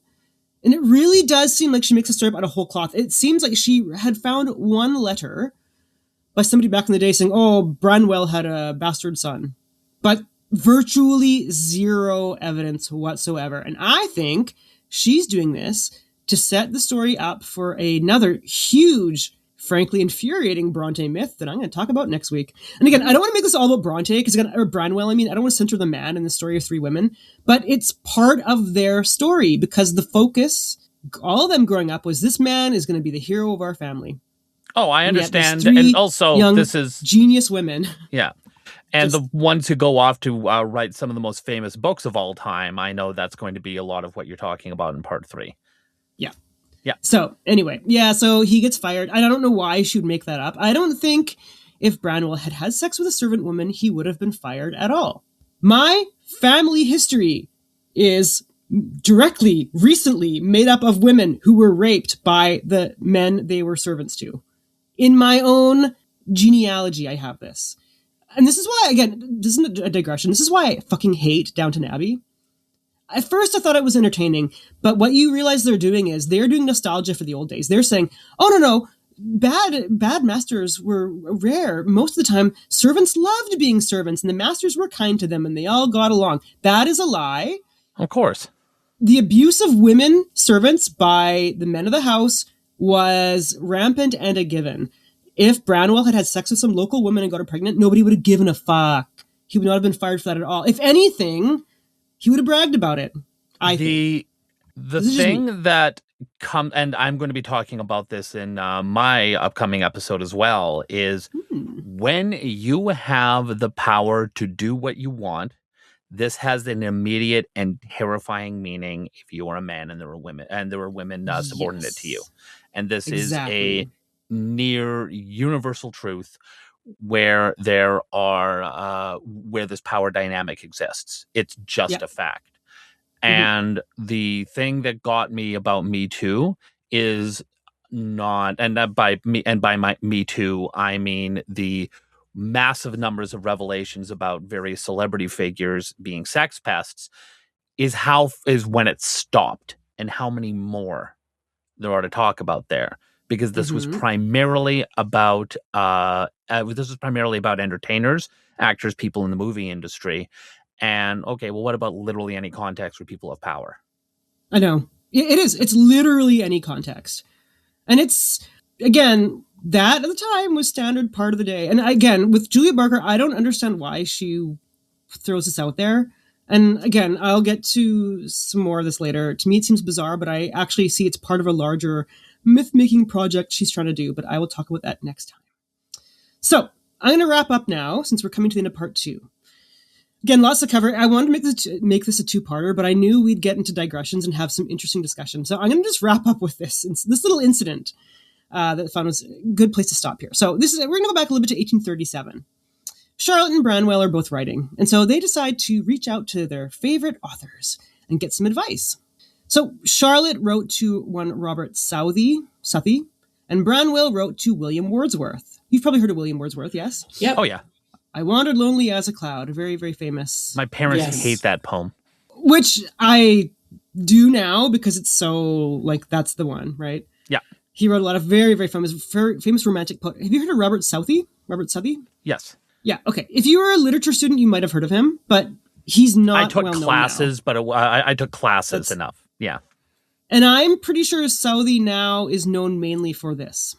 And it really does seem like she makes a story out of whole cloth. It seems like she had found one letter by somebody back in the day saying, oh, Branwell had a bastard son. But virtually zero evidence whatsoever. And I think she's doing this to set the story up for another huge, frankly infuriating Brontë myth that I'm going to talk about next week. And again, I don't want to make this all about Brontë, or Branwell. I mean, I don't want to center the man in the story of three women, but it's part of their story because the focus, all of them growing up, was this man is going to be the hero of our family. Oh, I understand. And also, this is genius women. Yeah. And the ones who go off to write some of the most famous books of all time, I know that's going to be a lot of what you're talking about in part 3. Yeah. Yeah. So anyway, so he gets fired. I don't know why she would make that up. I don't think if Branwell had sex with a servant woman, he would have been fired at all. My family history is directly, recently made up of women who were raped by the men they were servants to. In my own genealogy, I have this. And this is why, again, this isn't a digression. This is why I fucking hate Downton Abbey. At first, I thought it was entertaining, but what you realize they're doing is they're doing nostalgia for the old days. They're saying, oh, no, bad masters were rare. Most of the time, servants loved being servants, and the masters were kind to them, and they all got along. That is a lie. Of course. The abuse of women servants by the men of the house was rampant and a given. If Branwell had sex with some local woman and got her pregnant, nobody would have given a fuck. He would not have been fired for that at all. If anything, he would have bragged about it. The thing that come, and I'm going to be talking about this in my upcoming episode as well, is when you have the power to do what you want, this has an immediate and terrifying meaning if you are a man and there were women subordinate to you. And this is a near universal truth where there are where this power dynamic exists. It's just a fact. And the thing that got me about Me Too is not, and by Me Too, I mean the massive numbers of revelations about various celebrity figures being sex pests, is when it stopped and how many more there are to talk about there. Because this was primarily about entertainers, actors, people in the movie industry. And okay, well, what about literally any context where people have power? I know. It is. It's literally any context. And it's, again, that at the time was standard part of the day. And again, with Julia Barker, I don't understand why she throws this out there. And again, I'll get to some more of this later. To me, it seems bizarre, but I actually see it's part of a larger myth-making project she's trying to do, but I will talk about that next time. So, I'm going to wrap up now, since we're coming to the end of part 2. Again, lots to cover. I wanted to make this a two-parter, but I knew we'd get into digressions and have some interesting discussion. So I'm going to just wrap up with this little incident that I found was a good place to stop here. So we're going to go back a little bit to 1837. Charlotte and Branwell are both writing, and so they decide to reach out to their favorite authors and get some advice. So Charlotte wrote to one Robert Southey, and Branwell wrote to William Wordsworth. You've probably heard of William Wordsworth, yes? Yep. Oh, yeah. I wandered lonely as a cloud. Very, very famous. My parents hate that poem. Which I do now because it's so, that's the one, right? Yeah. He wrote a lot of very, very famous romantic poetry. Have you heard of Robert Southey? Yes. Yeah, okay. If you were a literature student, you might have heard of him, but he's not I took well classes, but I took classes enough. Yeah. And I'm pretty sure Southey now is known mainly for this.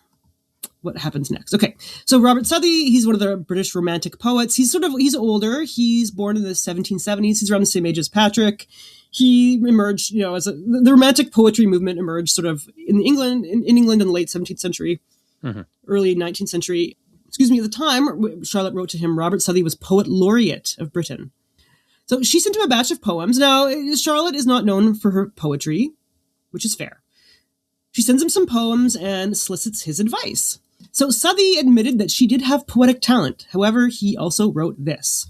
What happens next? Okay, so Robert Southey, he's one of the British Romantic poets. He's older. He's born in the 1770s. He's around the same age as Patrick. He emerged, as the Romantic poetry movement emerged sort of in England in the late 17th century, early 19th century. At the time, Charlotte wrote to him, Robert Southey was poet laureate of Britain. So she sent him a batch of poems. Now, Charlotte is not known for her poetry, which is fair. She sends him some poems and solicits his advice. So Southey admitted that she did have poetic talent. However, he also wrote this.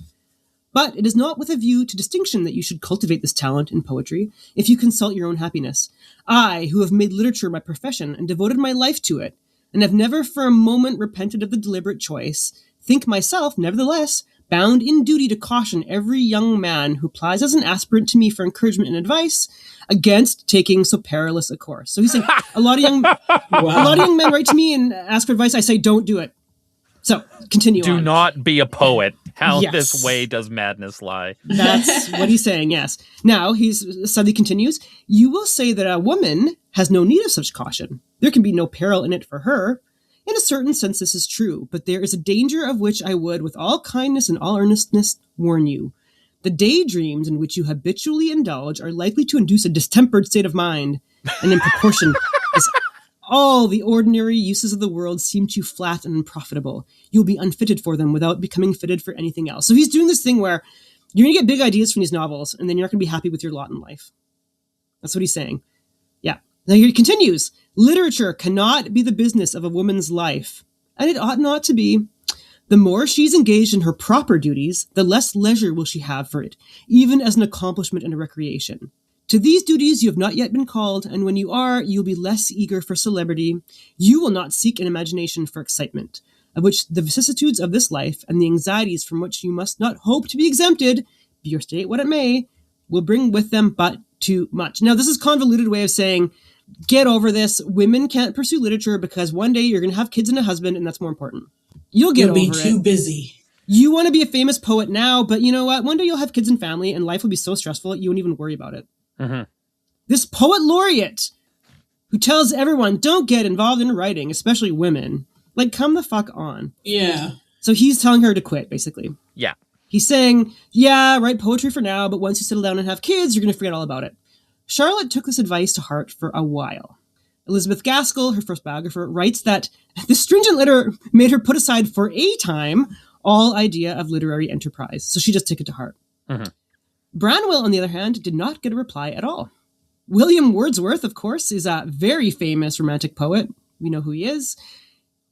But it is not with a view to distinction that you should cultivate this talent in poetry if you consult your own happiness. I, who have made literature my profession and devoted my life to it, and have never for a moment repented of the deliberate choice, think myself, nevertheless, bound in duty to caution every young man who applies as an aspirant to me for encouragement and advice against taking so perilous a course. So he's saying a lot of young men write to me and ask for advice. I say, don't do it. So continue on. Do not be a poet. How Yes. this way does madness lie. That's what he's saying, yes. Now, Southey continues, you will say that a woman has no need of such caution. There can be no peril in it for her. In a certain sense, this is true, but there is a danger of which I would, with all kindness and all earnestness, warn you. The daydreams in which you habitually indulge are likely to induce a distempered state of mind, and in proportion as all the ordinary uses of the world seem to you flat and unprofitable, you'll be unfitted for them without becoming fitted for anything else. So he's doing this thing where you're going to get big ideas from these novels, and then you're not going to be happy with your lot in life. That's what he's saying. Yeah. Now he continues. Literature cannot be the business of a woman's life, and it ought not to be. The more she's engaged in her proper duties, the less leisure will she have for it, even as an accomplishment and a recreation. To these duties you have not yet been called, and when you are, you'll be less eager for celebrity. You will not seek an imagination for excitement, of which the vicissitudes of this life and the anxieties from which you must not hope to be exempted, be your state what it may, will bring with them but too much. Now, this is a convoluted way of saying, get over this. Women can't pursue literature because one day you're going to have kids and a husband, and that's more important. You'll be too busy. You want to be a famous poet now, but you know what? One day you'll have kids and family, and life will be so stressful you won't even worry about it. Mm-hmm. This poet laureate who tells everyone, don't get involved in writing, especially women. Like, come the fuck on. Yeah. So he's telling her to quit, basically. Yeah. He's saying, yeah, write poetry for now, but once you settle down and have kids, you're going to forget all about it. Charlotte took this advice to heart for a while. Elizabeth Gaskell, her first biographer, writes that this stringent letter made her put aside for a time all idea of literary enterprise. So she just took it to heart. Mm-hmm. Branwell, on the other hand, did not get a reply at all. William Wordsworth, of course, is a very famous romantic poet. We know who he is.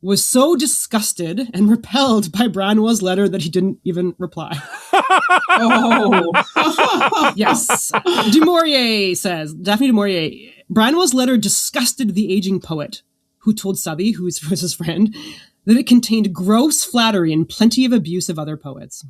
Was so disgusted and repelled by Branwell's letter that he didn't even reply. Oh. Yes. Du Maurier says, Daphne du Maurier, Branwell's letter disgusted the aging poet, who told Southey, who was his friend, that it contained gross flattery and plenty of abuse of other poets.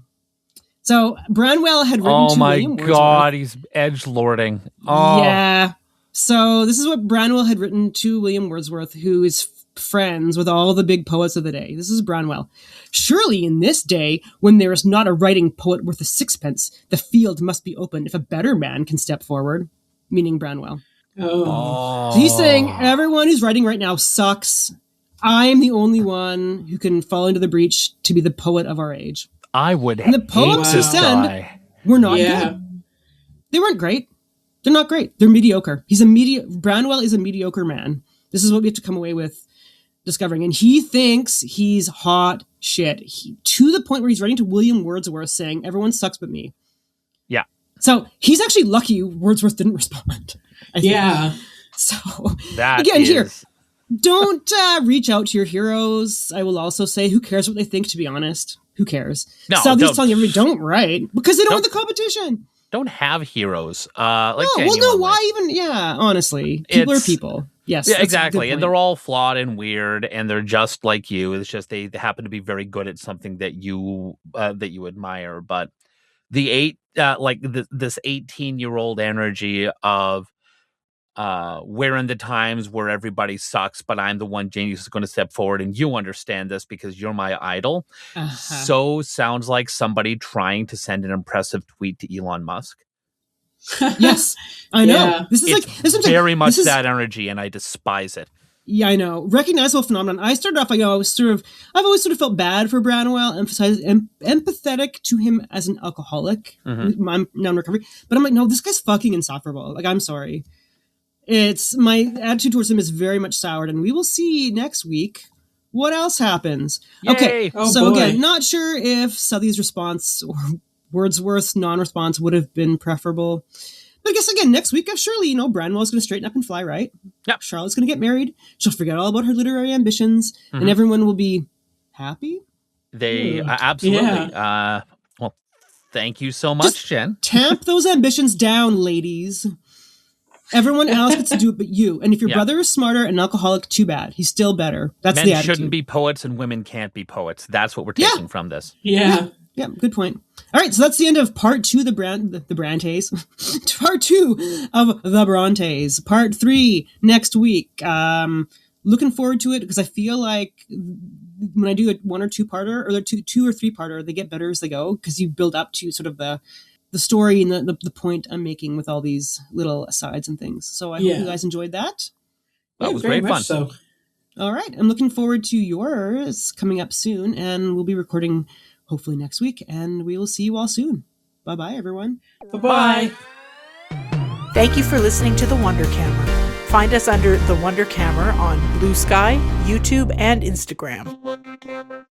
So Branwell had written to William Wordsworth. Oh my God, he's edgelording. Oh. Yeah. So this is what Branwell had written to William Wordsworth, who is friends with all the big poets of the day. This is Branwell. Surely in this day, when there is not a writing poet worth a sixpence, the field must be open if a better man can step forward, meaning Branwell. Oh. So he's saying everyone who's writing right now sucks. I'm the only one who can fall into the breach to be the poet of our age. I would And the poems he sent were not good. They weren't great. They're not great. They're mediocre. Branwell is a mediocre man. This is what we have to come away with discovering. And he thinks he's hot shit. To the point where he's writing to William Wordsworth saying, everyone sucks but me. Yeah. So he's actually lucky Wordsworth didn't respond. I think. Yeah. So that again, is... here, don't reach out to your heroes. I will also say, who cares what they think, to be honest? Who cares? No, Southey's telling everybody, don't write, because they don't win the competition. Don't have heroes. Why even? Yeah, honestly. People are people. Yes. Yeah, exactly. And they're all flawed and weird, and they're just like you. It's just they happen to be very good at something that you admire. But this 18-year-old energy of we're in the times where everybody sucks, but I'm the one genius who's going to step forward, and you understand this because you're my idol. So sounds like somebody trying to send an impressive tweet to Elon Musk. Yes, I know. Yeah. This is very much that energy, and I despise it. Yeah, I know. Recognizable phenomenon. I started off, I've always sort of felt bad for Branwell, empathetic to him as an alcoholic. Mm-hmm. I'm now in recovery, but I'm like, no, this guy's fucking insufferable. Like, I'm sorry. My attitude towards him is very much soured, and we will see next week what else happens. Yay! Okay, Oh, so boy. again, not sure if Southey's response or Wordsworth's non-response would have been preferable. But I guess, again, next week, surely, Branwell's going to straighten up and fly, right? Yep. Charlotte's going to get married. She'll forget all about her literary ambitions, and everyone will be happy. They absolutely. Yeah. Well, thank you so much, Jen. Tamp those ambitions down, ladies. Everyone else gets to do it but you. And if your brother is smarter and alcoholic, too bad. He's still better. That's the Men attitude. shouldn't be poets and women can't be poets. That's what we're taking from this. Yeah. Yeah, good point. All right, so that's the end of part 2 of the Brontes. Part 2 of the Brontes. Part 3 next week. Looking forward to it because I feel like when I do a 1 or 2-parter, or the two or 3-parter, they get better as they go because you build up to sort of the story and the point I'm making with all these little asides and things. So I hope you guys enjoyed that. That was very great fun. much so. All right, I'm looking forward to yours coming up soon, and we'll be recording hopefully next week, and we will see you all soon. Bye-bye, everyone. Bye-bye. Thank you for listening to The Wonderkamer. Find us under The Wonderkamer on Blue Sky, YouTube, and Instagram.